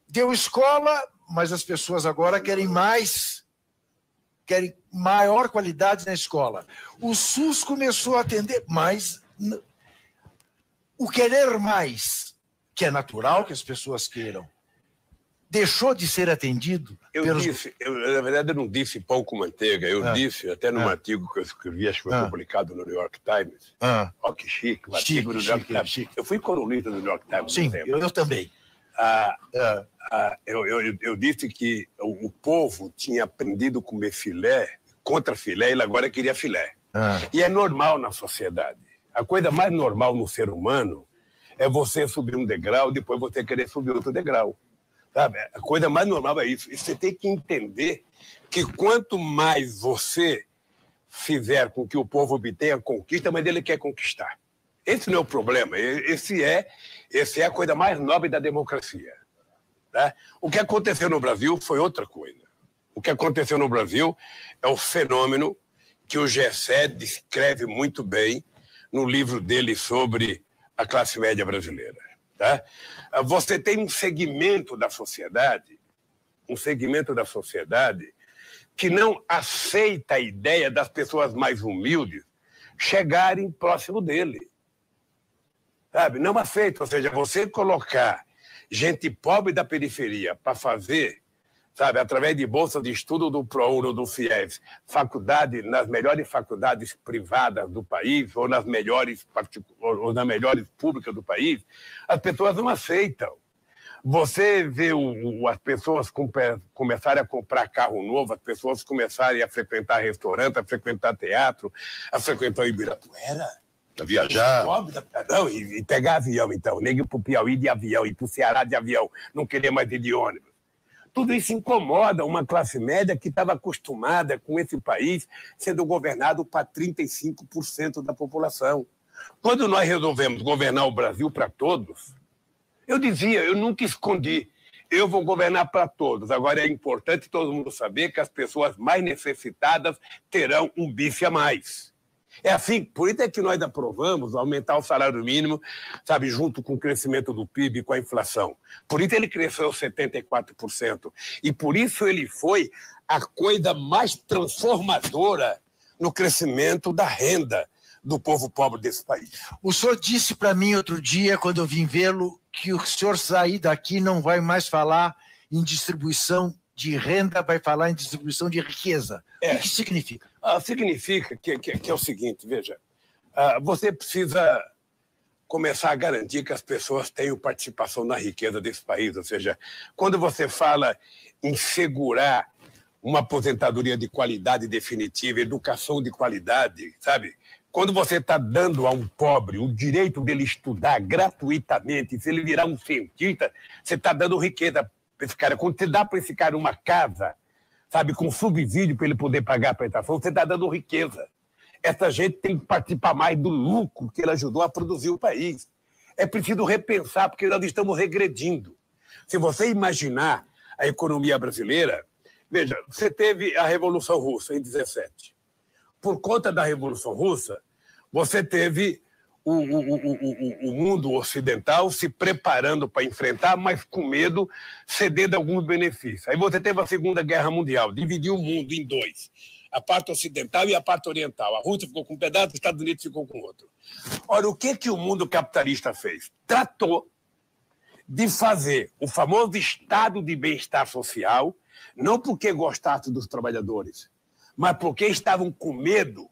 deu escola, mas as pessoas agora querem maior qualidade na escola. O SUS começou a atender, mas o querer mais, que é natural que as pessoas queiram, deixou de ser atendido? Na verdade, eu não disse pão com manteiga, eu disse, até num artigo que eu escrevi, acho que foi publicado no New York Times, ó, que chique, um artigo do New York Times. Chique. Eu fui colunista do New York Times. Sim, eu também. Eu disse que o povo tinha aprendido a comer filé, contra filé, e ele agora queria filé. E é normal na sociedade. A coisa mais normal no ser humano é você subir um degrau, depois você querer subir outro degrau. Sabe? A coisa mais normal é isso. E você tem que entender que quanto mais você fizer com que o povo obtenha conquista, mas ele quer conquistar. Esse não é o problema. Esse é a coisa mais nobre da democracia. Tá? O que aconteceu no Brasil foi outra coisa. O que aconteceu no Brasil é o fenômeno que o Gessé descreve muito bem no livro dele sobre a classe média brasileira. Tá? Você tem um segmento da sociedade que não aceita a ideia das pessoas mais humildes chegarem próximo dele. Sabe? Não aceita. Ou seja, você colocar gente pobre da periferia para fazer, sabe, através de bolsa de estudo do ProUni ou do FIES, faculdade, nas melhores faculdades privadas do país ou nas melhores públicas do país, as pessoas não aceitam. Você vê as pessoas começarem a comprar carro novo, as pessoas começarem a frequentar restaurante, a frequentar teatro, a frequentar o Ibirapuera. A viajar. Não, e pegar avião, então. Nem ir para o Piauí de avião, ir para o Ceará de avião, não querer mais ir de ônibus. Tudo isso incomoda uma classe média que estava acostumada com esse país sendo governado para 35% da população. Quando nós resolvemos governar o Brasil para todos, eu dizia, eu nunca escondi, eu vou governar para todos. Agora é importante todo mundo saber que as pessoas mais necessitadas terão um bife a mais. É assim, por isso é que nós aprovamos aumentar o salário mínimo, sabe, junto com o crescimento do PIB e com a inflação. Por isso ele cresceu 74%. E por isso ele foi a coisa mais transformadora no crescimento da renda do povo pobre desse país. O senhor disse para mim outro dia, quando eu vim vê-lo, que o senhor sair daqui não vai mais falar em distribuição de renda, vai falar em distribuição de riqueza. O que significa? Significa que é o seguinte, veja, você precisa começar a garantir que as pessoas tenham participação na riqueza desse país, ou seja, quando você fala em segurar uma aposentadoria de qualidade definitiva, educação de qualidade, sabe? Quando você está dando a um pobre o direito dele estudar gratuitamente, se ele virar um cientista, você está dando riqueza. para esse cara. Quando você dá para esse cara uma casa, sabe, com subsídio para ele poder pagar a prestação, você está dando riqueza. Essa gente tem que participar mais do lucro que ele ajudou a produzir o país. É preciso repensar, porque nós estamos regredindo. Se você imaginar a economia brasileira, veja, você teve a Revolução Russa em 17. Por conta da Revolução Russa, você teve o mundo ocidental se preparando para enfrentar, mas com medo, cedendo alguns benefícios. Aí você teve a Segunda Guerra Mundial, dividiu o mundo em dois. A parte ocidental e a parte oriental. A Rússia ficou com um pedaço, os Estados Unidos ficou com outro. Ora, o que o mundo capitalista fez? Tratou de fazer o famoso estado de bem-estar social, não porque gostasse dos trabalhadores, mas porque estavam com medo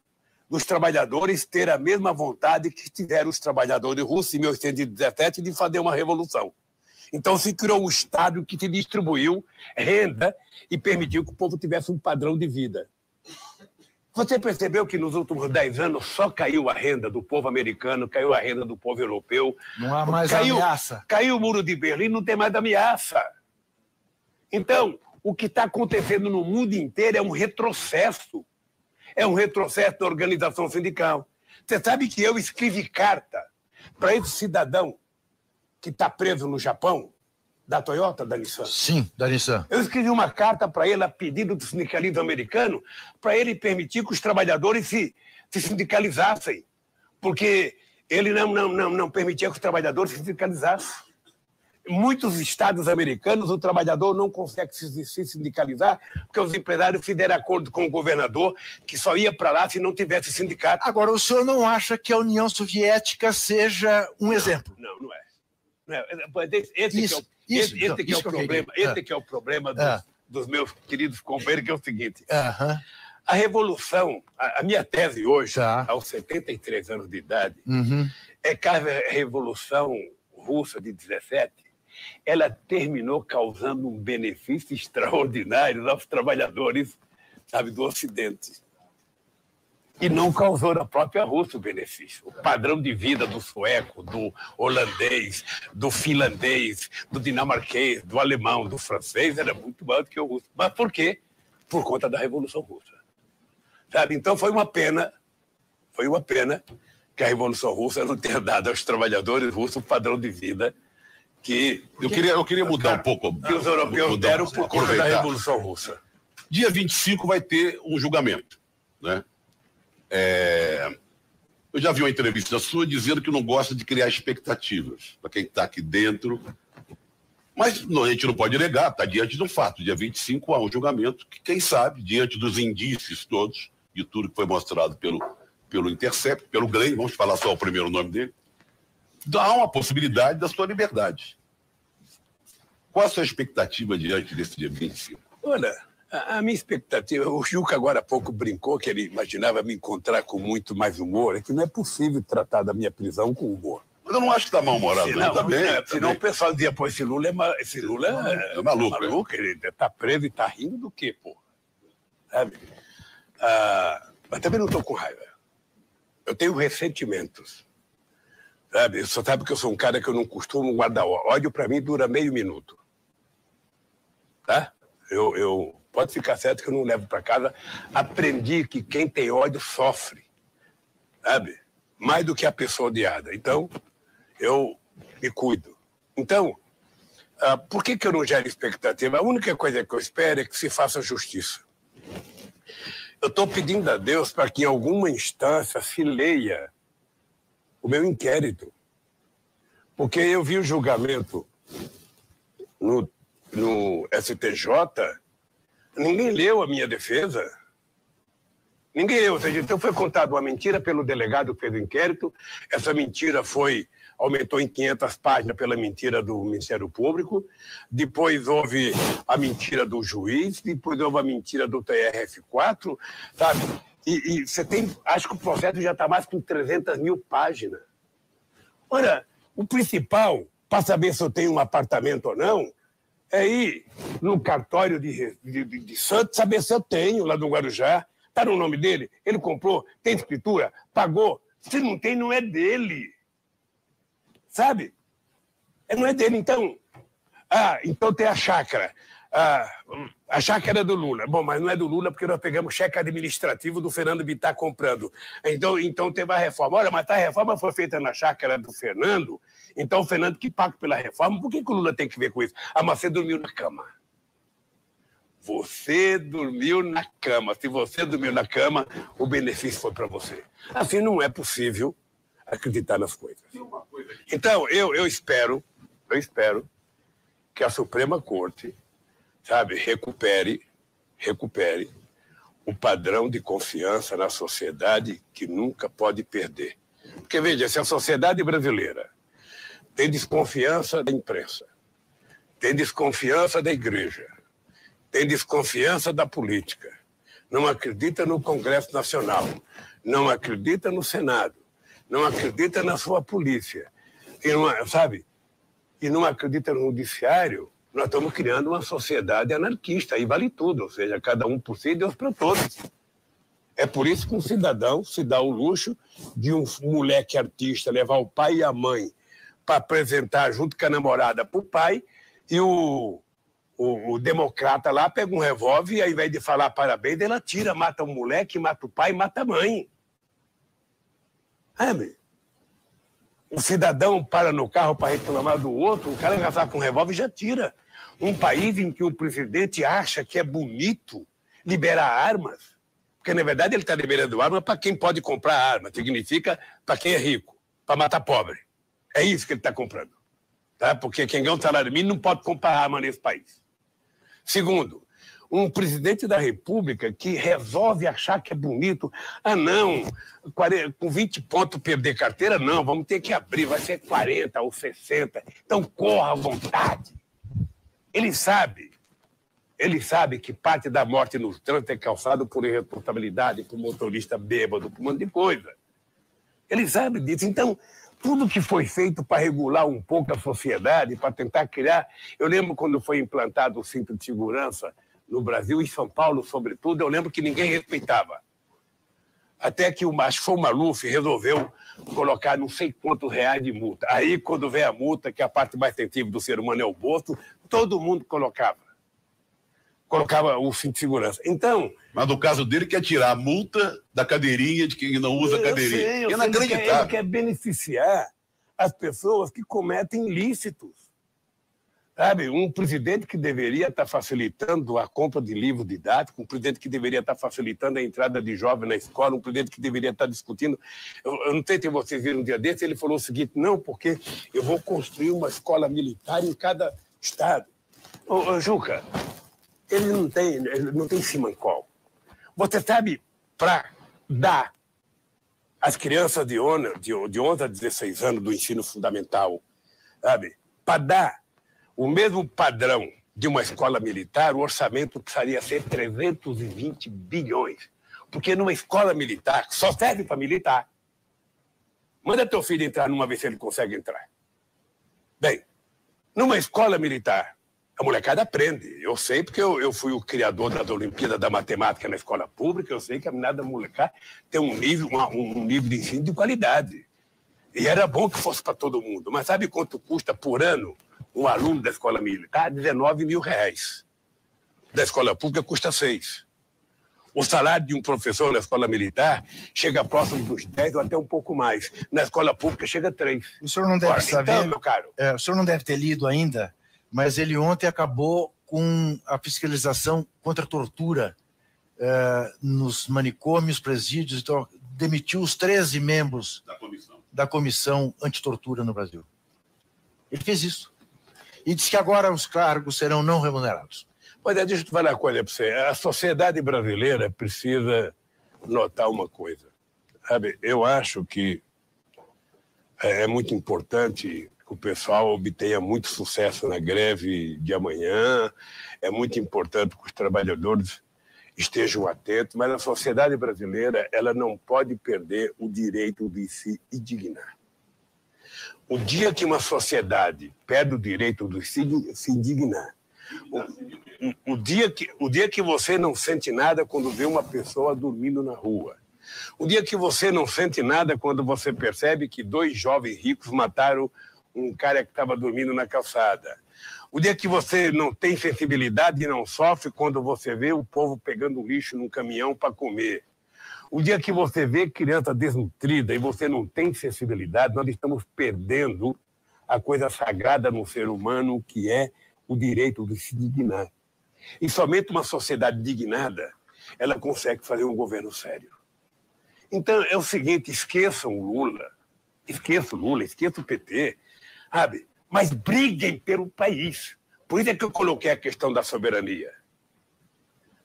dos trabalhadores ter a mesma vontade que tiveram os trabalhadores russos em 1817 de fazer uma revolução. Então se criou um Estado que se distribuiu renda e permitiu que o povo tivesse um padrão de vida. Você percebeu que nos últimos 10 anos só caiu a renda do povo americano, caiu a renda do povo europeu. Não há mais ameaça. Caiu o muro de Berlim, não tem mais ameaça. Então, o que está acontecendo no mundo inteiro é um retrocesso. É um retrocesso da organização sindical. Você sabe que eu escrevi carta para esse cidadão que está preso no Japão, da Toyota, da Nissan? Sim, da Nissan. Eu escrevi uma carta para ele a pedido do sindicalismo americano para ele permitir que os trabalhadores se sindicalizassem, porque ele não permitia que os trabalhadores se sindicalizassem. Em muitos estados americanos, o trabalhador não consegue se sindicalizar porque os empresários fizeram acordo com o governador que só ia para lá se não tivesse sindicato. Agora, o senhor não acha que a União Soviética seja um exemplo? Não é. Esse que é o problema dos meus queridos companheiros, que é o seguinte. A revolução, a minha tese hoje, aos 73 anos de idade, é que a Revolução Russa de 17, ela terminou causando um benefício extraordinário aos trabalhadores, sabe, do Ocidente. E não causou na própria Rússia o benefício. O padrão de vida do sueco, do holandês, do finlandês, do dinamarquês, do alemão, do francês era muito maior do que o russo. Mas por quê? Por conta da Revolução Russa. Sabe? Então foi uma pena que a Revolução Russa não tenha dado aos trabalhadores russos o padrão de vida que eu queria mudar um pouco. Que os europeus deram por conta da Revolução Russa. Dia 25 vai ter um julgamento, né? Eu já vi uma entrevista sua dizendo que não gosta de criar expectativas para quem está aqui dentro, mas a gente não pode negar, está diante de um fato. Dia 25 há um julgamento que, quem sabe, diante dos indícios todos, de tudo que foi mostrado pelo Intercept, pelo Glenn, vamos falar só o primeiro nome dele, há uma possibilidade da sua liberdade. Qual a sua expectativa diante desse dia 25? Olha, a minha expectativa, o Juca agora há pouco brincou que ele imaginava me encontrar com muito mais humor, é que não é possível tratar da minha prisão com humor. Mas eu não acho que está mal-humorado. Senão o pessoal dizia, pô, esse Lula é maluco. Ele está preso e está rindo do quê, pô? Sabe? Mas também não estou com raiva. Eu tenho ressentimentos. Sabe? Você sabe que eu sou um cara que eu não costumo guardar ódio. Para mim dura meio minuto. Tá? Pode ficar certo que eu não levo para casa. Aprendi que quem tem ódio sofre, sabe? Mais do que a pessoa odiada. Então, eu me cuido. Então, por que eu não gero expectativa? A única coisa que eu espero é que se faça justiça. Eu estou pedindo a Deus para que em alguma instância se leia o meu inquérito. Porque eu vi o julgamento no STJ, ninguém leu a minha defesa. Ninguém leu. Ou seja, então foi contada uma mentira pelo delegado que fez o inquérito, essa mentira aumentou em 500 páginas pela mentira do Ministério Público, depois houve a mentira do juiz, depois houve a mentira do TRF4, sabe? E você tem, acho que o processo já está mais com 300 mil páginas. Ora, o principal, para saber se eu tenho um apartamento ou não, é ir no cartório de Santos, saber se eu tenho, lá do Guarujá. Está no nome dele, ele comprou, tem escritura, pagou. Se não tem, não é dele. Sabe? Não é dele. Então, Então tem a chácara. A chácara é do Lula. Bom, mas não é do Lula porque nós pegamos cheque administrativo do Fernando Bittar comprando. Então teve a reforma. Olha, mas a reforma foi feita na chácara do Fernando, então o Fernando que paga pela reforma. Por que o Lula tem que ver com isso? Mas você dormiu na cama. Você dormiu na cama. Se você dormiu na cama, o benefício foi para você. Assim não é possível acreditar nas coisas. Então, eu espero que a Suprema Corte, sabe, recupere o padrão de confiança na sociedade que nunca pode perder. Porque, veja, se a sociedade brasileira tem desconfiança da imprensa, tem desconfiança da igreja, tem desconfiança da política, não acredita no Congresso Nacional, não acredita no Senado, não acredita na sua polícia, e não acredita no judiciário, nós estamos criando uma sociedade anarquista, aí vale tudo, ou seja, cada um por si e Deus para todos. É por isso que um cidadão se dá o luxo de um moleque artista levar o pai e a mãe para apresentar junto com a namorada para o pai, e o democrata lá pega um revólver e, ao invés de falar parabéns, ele atira, mata o moleque, mata o pai, mata a mãe. Um cidadão para no carro para reclamar do outro, o cara já está com um revólver e já tira. Um país em que o presidente acha que é bonito liberar armas, porque, na verdade, ele está liberando armas para quem pode comprar arma, significa para quem é rico, para matar pobre. É isso que ele está comprando. Tá? Porque quem ganha um salário mínimo não pode comprar arma nesse país. Segundo, um presidente da República que resolve achar que é bonito. Não, com 20 pontos perder carteira, não, vamos ter que abrir, vai ser 40 ou 60. Então corra à vontade. Ele sabe que parte da morte no trânsito é causada por irresponsabilidade, por motorista bêbado, por um monte de coisa. Ele sabe disso. Então, tudo que foi feito para regular um pouco a sociedade, para tentar criar... Eu lembro quando foi implantado o cinto de segurança no Brasil, em São Paulo, sobretudo, eu lembro que ninguém respeitava. Até que acho que foi o Maluf resolveu colocar não sei quantos reais de multa. Aí, quando vem a multa, que é a parte mais sensível do ser humano é o bolso, todo mundo colocava o cinto de segurança. Então... Mas no caso dele, quer tirar a multa da cadeirinha de quem não usa a cadeirinha. É inacreditável. Ele quer beneficiar as pessoas que cometem ilícitos. Sabe, um presidente que deveria estar facilitando a compra de livros didáticos, um presidente que deveria estar facilitando a entrada de jovens na escola, um presidente que deveria estar discutindo... Eu não sei se vocês viram um dia desse, ele falou o seguinte: não, porque eu vou construir uma escola militar em cada estado. Juca, ele não tem simancol. Você sabe, para dar às crianças de 11 a 16 anos do ensino fundamental, sabe, para dar o mesmo padrão de uma escola militar, o orçamento precisaria ser 320 bilhões. Porque numa escola militar, que só serve para militar, manda teu filho entrar numa vez se ele consegue entrar. Bem, numa escola militar, a molecada aprende. Eu sei porque eu fui o criador das Olimpíadas da Matemática na escola pública, eu sei que a menina da molecada tem um nível de ensino de qualidade. E era bom que fosse para todo mundo. Mas sabe quanto custa por ano um aluno da escola militar? 19 mil reais. Da escola pública custa 6. O salário de um professor na escola militar chega próximo dos 10 ou até um pouco mais. Na escola pública chega a 3. O senhor não deve saber, então, meu caro. O senhor não deve ter lido ainda, mas ele ontem acabou com a fiscalização contra a tortura nos manicômios, presídios, então demitiu os 13 membros da comissão antitortura no Brasil. Ele fez isso. E disse que agora os cargos serão não remunerados. Pois é, deixa eu te falar uma coisa para você. A sociedade brasileira precisa notar uma coisa. Sabe, eu acho que é muito importante que o pessoal obtenha muito sucesso na greve de amanhã. É muito importante que os trabalhadores estejam atentos, mas a sociedade brasileira ela não pode perder o direito de se indignar. O dia que uma sociedade perde o direito de se indignar, o dia que você não sente nada quando vê uma pessoa dormindo na rua, o dia que você não sente nada quando você percebe que 2 jovens ricos mataram um cara que estava dormindo na calçada, O dia que você não tem sensibilidade e não sofre quando você vê o povo pegando lixo num caminhão para comer. O dia que você vê criança desnutrida e você não tem sensibilidade, nós estamos perdendo a coisa sagrada no ser humano, que é o direito de se dignar. E somente uma sociedade dignada, ela consegue fazer um governo sério. Então, é o seguinte, esqueçam o Lula, esqueça o PT, sabe? Mas briguem pelo país. Por isso é que eu coloquei a questão da soberania.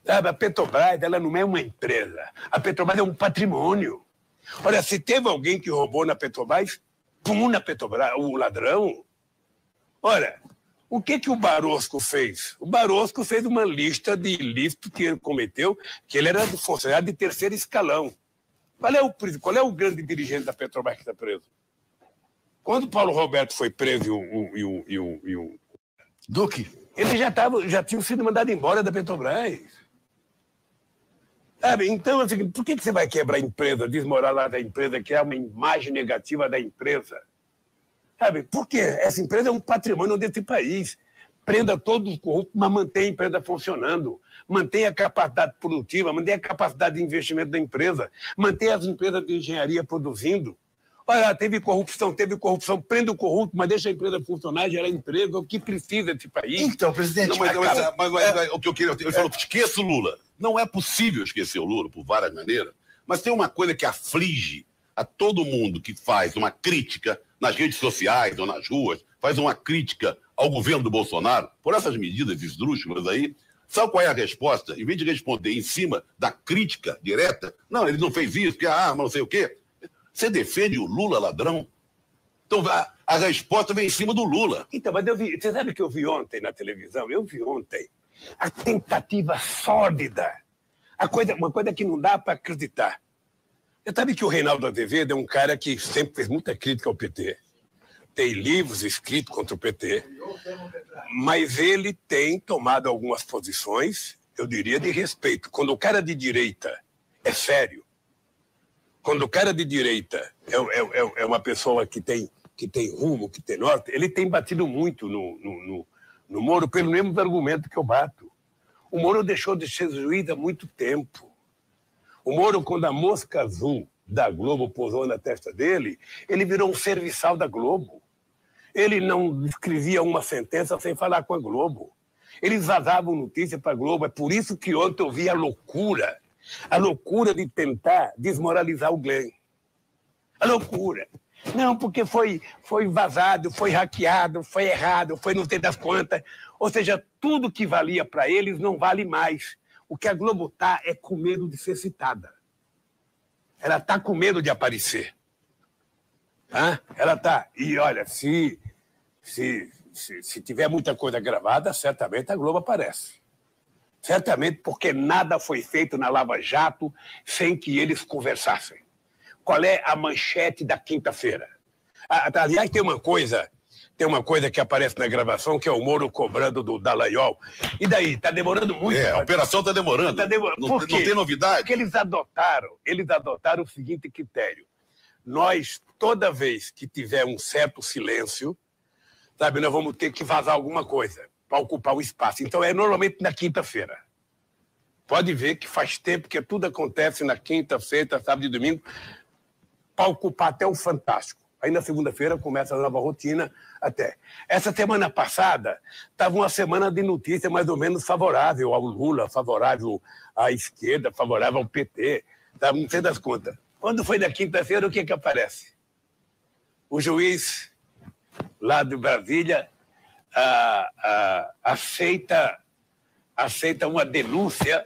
Sabe, a Petrobras, ela não é uma empresa. A Petrobras é um patrimônio. Olha, se teve alguém que roubou na Petrobras, pum na Petrobras, o ladrão. Olha, o que o Barroso fez? O Barroso fez uma lista de ilícitos que ele cometeu, que ele era do funcionário de terceiro escalão. Qual é o grande dirigente da Petrobras que está preso? Quando o Paulo Roberto foi preso e o Duque, ele já tinha sido mandado embora da Petrobras. Sabe? Então, assim, por que você vai quebrar a empresa, desmoralizar a empresa, criar uma imagem negativa da empresa? Sabe? Porque essa empresa é um patrimônio desse país. Prenda todos os corruptos, mas mantenha a empresa funcionando. Mantenha a capacidade produtiva, mantenha a capacidade de investimento da empresa, mantenha as empresas de engenharia produzindo. Olha, teve corrupção, prenda o corrupto, mas deixa a empresa funcionar, gerar emprego, é o que precisa desse país. Então, presidente... Não, mas o que eu queria... Ele falou, esqueça o Lula. Não é possível esquecer o Lula, por várias maneiras, mas tem uma coisa que aflige a todo mundo que faz uma crítica nas redes sociais ou nas ruas, faz uma crítica ao governo do Bolsonaro, por essas medidas esdrúxulas aí. Sabe qual é a resposta? Em vez de responder em cima da crítica direta, não, ele não fez isso, porque a arma, não sei o quê. Você defende o Lula ladrão? Então a resposta vem em cima do Lula. Então, mas você sabe o que eu vi ontem na televisão? Eu vi ontem a tentativa sórdida, uma coisa que não dá para acreditar. Você sabe que o Reinaldo Azevedo é um cara que sempre fez muita crítica ao PT. Tem livros escritos contra o PT, mas ele tem tomado algumas posições, eu diria, de respeito. Quando o cara de direita é sério, quando o cara de direita é uma pessoa que tem rumo, que tem norte, ele tem batido muito no Moro pelo mesmo argumento que eu bato. O Moro deixou de ser juiz há muito tempo. O Moro, quando a mosca azul da Globo pousou na testa dele, ele virou um serviçal da Globo. Ele não escrevia uma sentença sem falar com a Globo. Eles vazavam notícia para a Globo. É por isso que ontem eu vi a loucura de tentar desmoralizar o Glenn. A loucura. Não, porque foi vazado, foi hackeado, foi errado, foi não sei das quantas. Ou seja, tudo que valia para eles não vale mais. O que a Globo está é com medo de ser citada. Ela está com medo de aparecer. Ela está. E olha, se tiver muita coisa gravada, certamente a Globo aparece. Certamente porque nada foi feito na Lava Jato sem que eles conversassem. Qual é a manchete da quinta-feira? Aliás, tem uma coisa que aparece na gravação, que é o Moro cobrando do Dallagnol. E daí? Está demorando muito. A operação está demorando. Não tem novidade. Porque eles adotaram o seguinte critério. Nós, toda vez que tiver um certo silêncio, sabe, nós vamos ter que vazar alguma coisa para ocupar o espaço. Então, é normalmente na quinta-feira. Pode ver que faz tempo que tudo acontece na quinta, sexta, sábado e domingo, para ocupar até o Fantástico. Aí na segunda-feira começa a nova rotina até. Essa semana passada estava uma semana de notícia mais ou menos favorável ao Lula, favorável à esquerda, favorável ao PT. Tá? Não sei das contas. Quando foi na quinta-feira, o que aparece? O juiz lá de Brasília aceita uma denúncia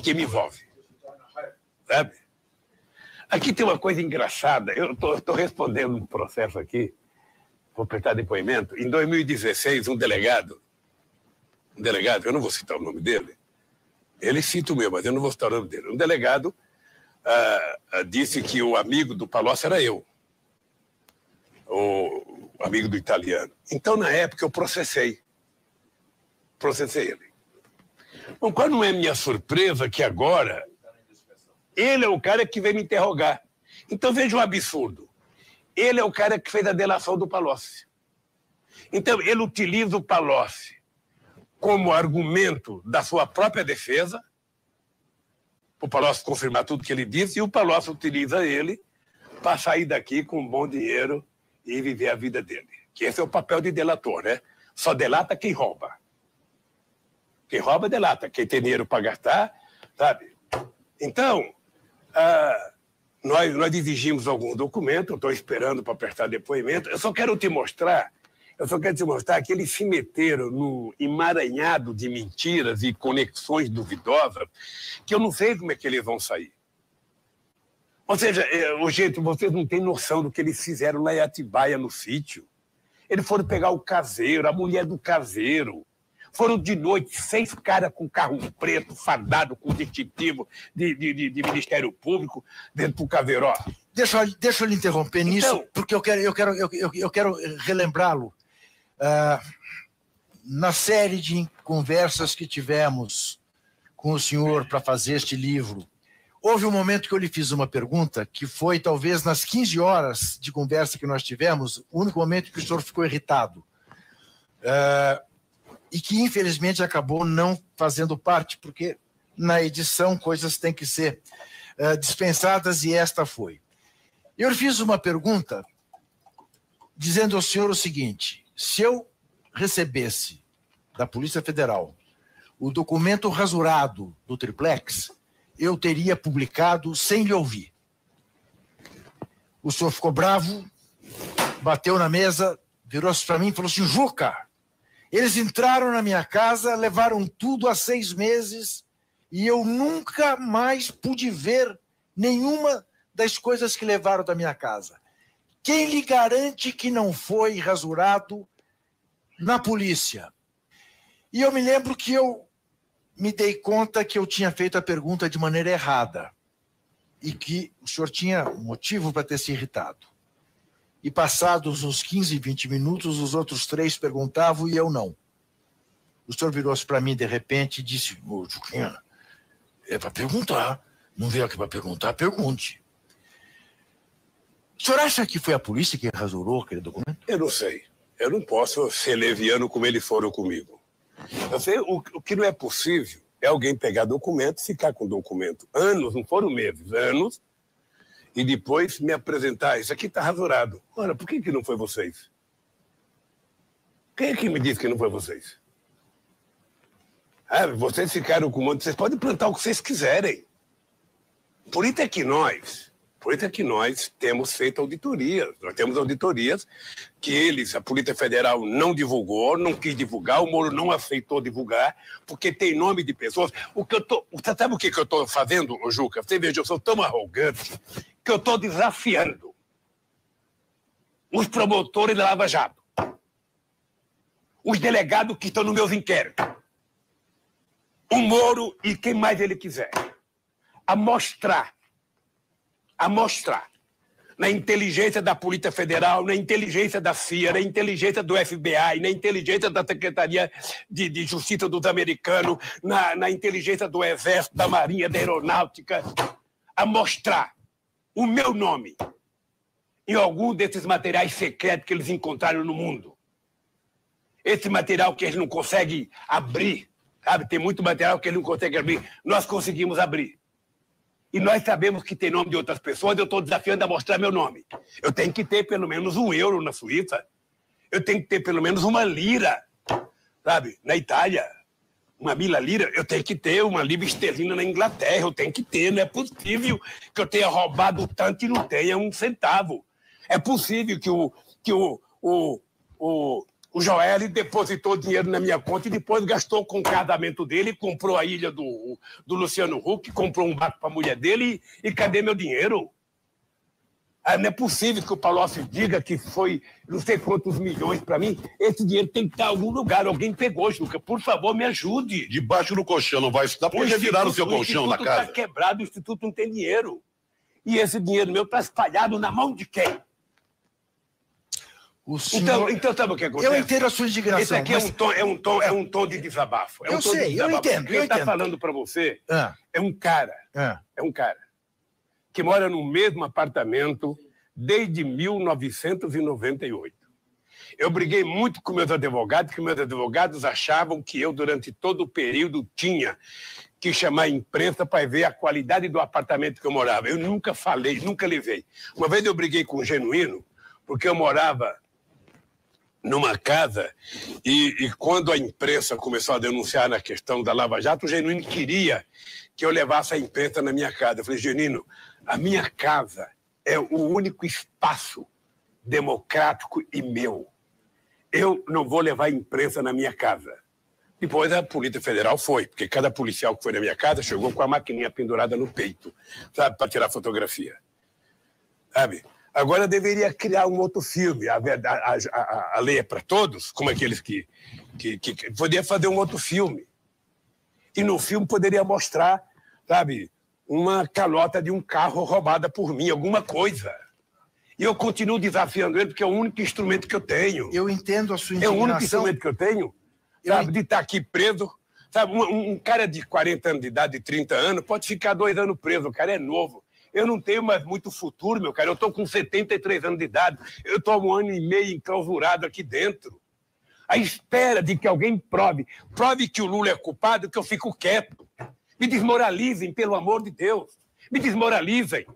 que me envolve. Sabe? Aqui tem uma coisa engraçada. Eu estou respondendo um processo aqui, vou prestar depoimento. Em 2016, um delegado, eu não vou citar o nome dele, ele cita o meu, mas eu não vou citar o nome dele. Um delegado disse que o amigo do Palocci era eu, o amigo do italiano. Então, na época, eu processei ele. Bom, qual não é minha surpresa que agora ele é o cara que veio me interrogar. Então, veja um absurdo. Ele é o cara que fez a delação do Palocci. Então, ele utiliza o Palocci como argumento da sua própria defesa, o Palocci confirmar tudo que ele disse, e o Palocci utiliza ele para sair daqui com um bom dinheiro e viver a vida dele. Que esse é o papel de delator, né? Só delata quem rouba. Quem rouba, delata. Quem tem dinheiro para gastar, sabe? Então, nós exigimos algum documento, estou esperando para prestar depoimento. Eu só quero te mostrar que eles se meteram no emaranhado de mentiras e conexões duvidosas, que eu não sei como é que eles vão sair. Ou seja, gente, vocês não têm noção do que eles fizeram lá em Atibaia, no sítio. Eles foram pegar o caseiro, a mulher do caseiro. Foram de noite 6 caras com carro preto, fardado, com distintivo de Ministério Público, dentro do caseiro. Ó. Deixa eu lhe interromper nisso, porque eu quero relembrá-lo. Na série de conversas que tivemos com o senhor para fazer este livro, houve um momento que eu lhe fiz uma pergunta, que foi talvez nas 15 horas de conversa que nós tivemos, o único momento que o senhor ficou irritado. E que, infelizmente, acabou não fazendo parte, porque na edição coisas têm que ser dispensadas, e esta foi. Eu lhe fiz uma pergunta dizendo ao senhor o seguinte: se eu recebesse da Polícia Federal o documento rasurado do triplex, eu teria publicado sem lhe ouvir. O senhor ficou bravo, bateu na mesa, virou-se para mim e falou assim: Juca, eles entraram na minha casa, levaram tudo há 6 meses e eu nunca mais pude ver nenhuma das coisas que levaram da minha casa. Quem lhe garante que não foi rasurado na polícia? E eu me lembro que eu me dei conta que eu tinha feito a pergunta de maneira errada e que o senhor tinha motivo para ter se irritado. E passados uns 15, 20 minutos, os outros 3 perguntavam e eu não. O senhor virou-se para mim de repente e disse: ô, Juquinha, é para perguntar. Não veio aqui para perguntar, pergunte. O senhor acha que foi a polícia que rasurou aquele documento? Eu não sei. Eu não posso ser leviano como eles foram comigo. Eu sei, o que não é possível é alguém pegar documento, ficar com documento anos, não foram meses, anos, e depois me apresentar: isso aqui está rasurado. Ora, por que não foi vocês? Quem é que me disse que não foi vocês? Vocês ficaram com um monte, vocês podem plantar o que vocês quiserem. Por isso é que nós temos feito auditorias. Nós temos auditorias que a Polícia Federal não divulgou, não quis divulgar, o Moro não aceitou divulgar, porque tem nome de pessoas. Você sabe o que eu estou fazendo, Juca? Você veja, eu sou tão arrogante que eu estou desafiando os promotores da Lava Jato, os delegados que estão nos meus inquéritos, o Moro e quem mais ele quiser, a mostrar na inteligência da Polícia Federal, na inteligência da CIA, na inteligência do FBI, na inteligência da Secretaria de Justiça dos Americanos, na inteligência do Exército, da Marinha, da Aeronáutica, a mostrar o meu nome em algum desses materiais secretos que eles encontraram no mundo. Esse material que eles não conseguem abrir, sabe? Tem muito material que eles não conseguem abrir. Nós conseguimos abrir. E nós sabemos que tem nome de outras pessoas, eu estou desafiando a mostrar meu nome. Eu tenho que ter pelo menos €1 na Suíça. Eu tenho que ter pelo menos uma lira, sabe? Na Itália. Uma 1000 lira. Eu tenho que ter uma libra esterlina na Inglaterra. Eu tenho que ter. Não é possível que eu tenha roubado tanto e não tenha 1 centavo. É possível que o Joel depositou dinheiro na minha conta e depois gastou com o casamento dele, comprou a ilha do Luciano Huck, comprou um barco para a mulher dele e cadê meu dinheiro? Não é possível que o Palocci diga que foi não sei quantos milhões para mim. Esse dinheiro tem que estar em algum lugar. Alguém pegou, Juca. Por favor, me ajude. Debaixo do colchão não vai estudar, porque já viraram o seu colchão na casa. O instituto está quebrado, o instituto não tem dinheiro. E esse dinheiro meu está espalhado na mão de quem? Senhor... Então sabe o que acontece? Eu entendo a sua indignação. Esse aqui é um tom de desabafo. Eu sei, eu entendo. Quem está falando para você é um cara que mora no mesmo apartamento desde 1998. Eu briguei muito com meus advogados, porque meus advogados achavam que eu, durante todo o período, tinha que chamar a imprensa para ver a qualidade do apartamento que eu morava. Eu nunca falei, nunca levei. Uma vez eu briguei com o Genuíno, porque eu morava numa casa e quando a imprensa começou a denunciar na questão da Lava Jato, o Genuíno queria que eu levasse a imprensa na minha casa. Eu falei, Genuíno, a minha casa é o único espaço democrático e meu. Eu não vou levar a imprensa na minha casa. Depois a Polícia Federal foi, porque cada policial que foi na minha casa chegou com a maquininha pendurada no peito, sabe, para tirar fotografia. Sabe? Agora deveria criar um outro filme. A lei é para todos, como aqueles que poderia fazer um outro filme. E no filme poderia mostrar, sabe, uma calota de um carro roubada por mim, alguma coisa. E eu continuo desafiando ele, porque é o único instrumento que eu tenho. Eu entendo a sua indignação. É o único instrumento que eu tenho, sabe, de estar aqui preso. Sabe, um cara de 40 anos de idade, de 30 anos, pode ficar 2 anos preso, o cara é novo. Eu não tenho mais muito futuro, meu cara. Eu estou com 73 anos de idade. Eu estou há 1 ano e meio enclausurado aqui dentro. À espera de que alguém prove que o Lula é culpado, que eu fico quieto. Me desmoralizem, pelo amor de Deus. Me desmoralizem.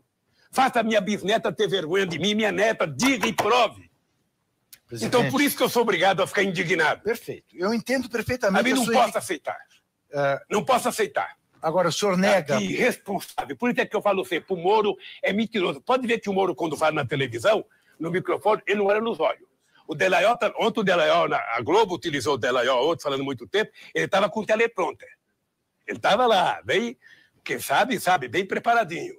Faça a minha bisneta ter vergonha de mim, minha neta, diga e prove. Presidente. Então, por isso que eu sou obrigado a ficar indignado. Perfeito. Eu entendo perfeitamente. A mim não posso aceitar. Não posso aceitar. Agora, o senhor nega... Que irresponsável. Por isso é que eu falo sempre, o Moro é mentiroso. Pode ver que o Moro, quando fala na televisão, no microfone, ele não olha nos olhos. O Delayol, ontem o Delayol, a Globo utilizou o Delayol, ontem, falando muito tempo, ele estava com o teleprompter. Ele estava lá, bem, quem sabe, bem preparadinho.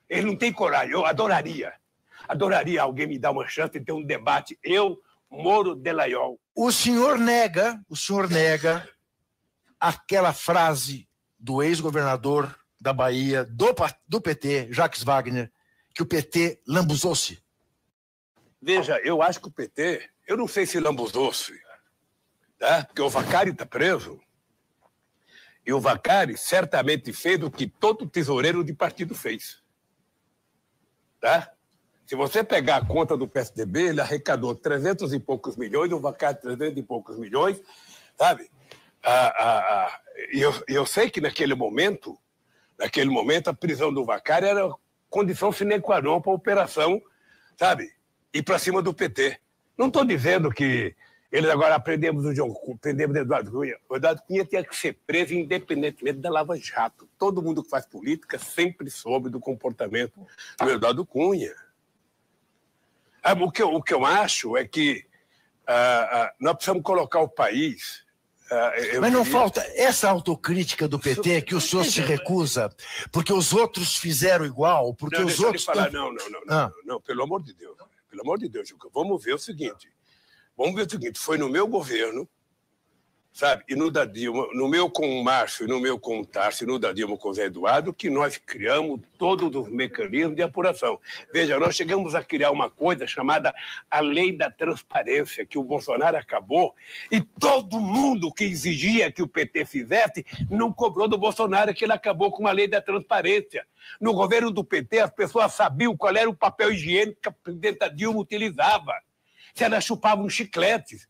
Ele não tem coragem. Eu adoraria alguém me dar uma chance de ter um debate. Eu, Moro, Delayol. O senhor nega aquela frase do ex-governador da Bahia, do PT, Jacques Wagner, que o PT lambuzou-se. Veja, eu acho que o PT, eu não sei se lambuzou-se, tá? Porque o Vacari está preso. E o Vacari certamente fez o que todo tesoureiro de partido fez. Tá? Se você pegar a conta do PSDB, ele arrecadou 300 e poucos milhões, o Vacari 300 e poucos milhões, sabe? Eu sei que naquele momento, a prisão do Vacari era condição sine qua non para a operação, sabe? Ir para cima do PT. Não estou dizendo que eles agora prendemos o Eduardo Cunha. O Eduardo Cunha tinha que ser preso independentemente da Lava Jato. Todo mundo que faz política sempre soube do comportamento do Eduardo Cunha. O que eu acho é que nós precisamos colocar o país... Mas não falta essa autocrítica do PT que o senhor se recusa, porque os outros fizeram igual, porque os outros... Não, pelo amor de Deus. Pelo amor de Deus, Juca. Vamos ver o seguinte, foi no meu governo, sabe, e no da Dilma, no meu com o Márcio, e no meu com o Tarso, e no da Dilma com o Zé Eduardo, que nós criamos todos os mecanismos de apuração. Veja, nós chegamos a criar uma coisa chamada a Lei da Transparência, que o Bolsonaro acabou, e todo mundo que exigia que o PT fizesse não cobrou do Bolsonaro, que ele acabou com a Lei da Transparência. No governo do PT, as pessoas sabiam qual era o papel higiênico que a presidenta Dilma utilizava. Se ela chupava um chiclete,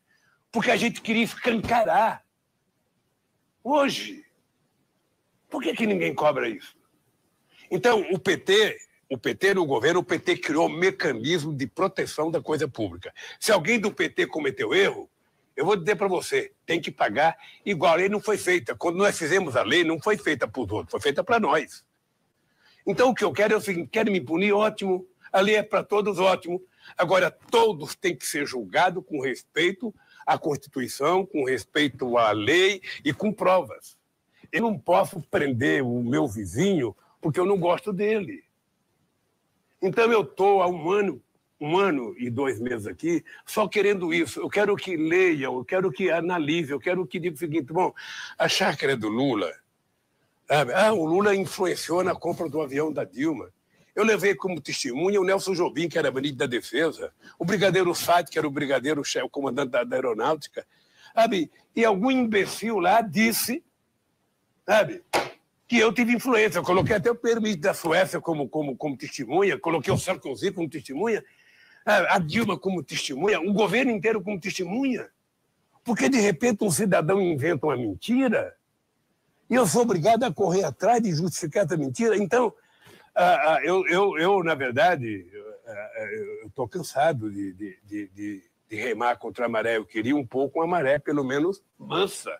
porque a gente queria escancarar. Hoje, por que ninguém cobra isso? Então, o PT no governo, o PT criou um mecanismo de proteção da coisa pública. Se alguém do PT cometeu erro, eu vou dizer para você, tem que pagar igual. A lei não foi feita. Quando nós fizemos a lei, não foi feita para os outros, foi feita para nós. Então, o que eu quero é o seguinte, querem me punir, ótimo. A lei é para todos, ótimo. Agora, todos têm que ser julgados com respeito à Constituição, com respeito à lei e com provas. Eu não posso prender o meu vizinho porque eu não gosto dele. Então, eu estou há um ano e 2 meses aqui só querendo isso. Eu quero que leiam, eu quero que analisem, eu quero que digam o seguinte, bom, a chácara do Lula, sabe? O Lula influenciou na compra do avião da Dilma. Eu levei como testemunha o Nelson Jobim, que era ministro da Defesa, o brigadeiro Sade, que era o brigadeiro-chefe, o comandante da Aeronáutica, sabe? E algum imbecil lá disse, sabe, que eu tive influência. Eu coloquei até o primeiro-ministro da Suécia como testemunha, coloquei o Sarkozy como testemunha, a Dilma como testemunha, o governo inteiro como testemunha. Porque, de repente, um cidadão inventa uma mentira e eu sou obrigado a correr atrás de justificar essa mentira. Então, eu na verdade, eu estou cansado de remar contra a maré. Eu queria um pouco uma maré, pelo menos, mansa.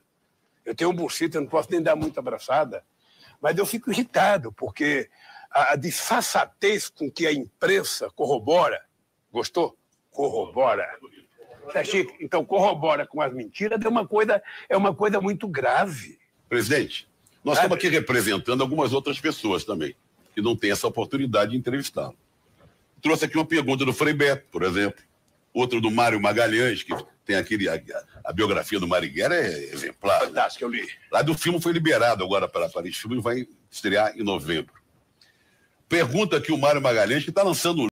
Eu tenho um bursita, não posso nem dar muita abraçada, mas eu fico irritado, porque a disfarçatez com que a imprensa corrobora, gostou? Corrobora. Tá chique? Então, corrobora com as mentiras é uma coisa muito grave. Presidente, nós estamos aqui representando algumas outras pessoas também, que não têm essa oportunidade de entrevistá-lo. Trouxe aqui uma pergunta do Frei Beto, por exemplo, outra do Mário Magalhães, que tem a biografia do Marighella é exemplar. Fantástico, eu li. Lá do filme foi liberado agora para Paris Filme e vai estrear em novembro. Pergunta aqui o Mário Magalhães, que está lançando um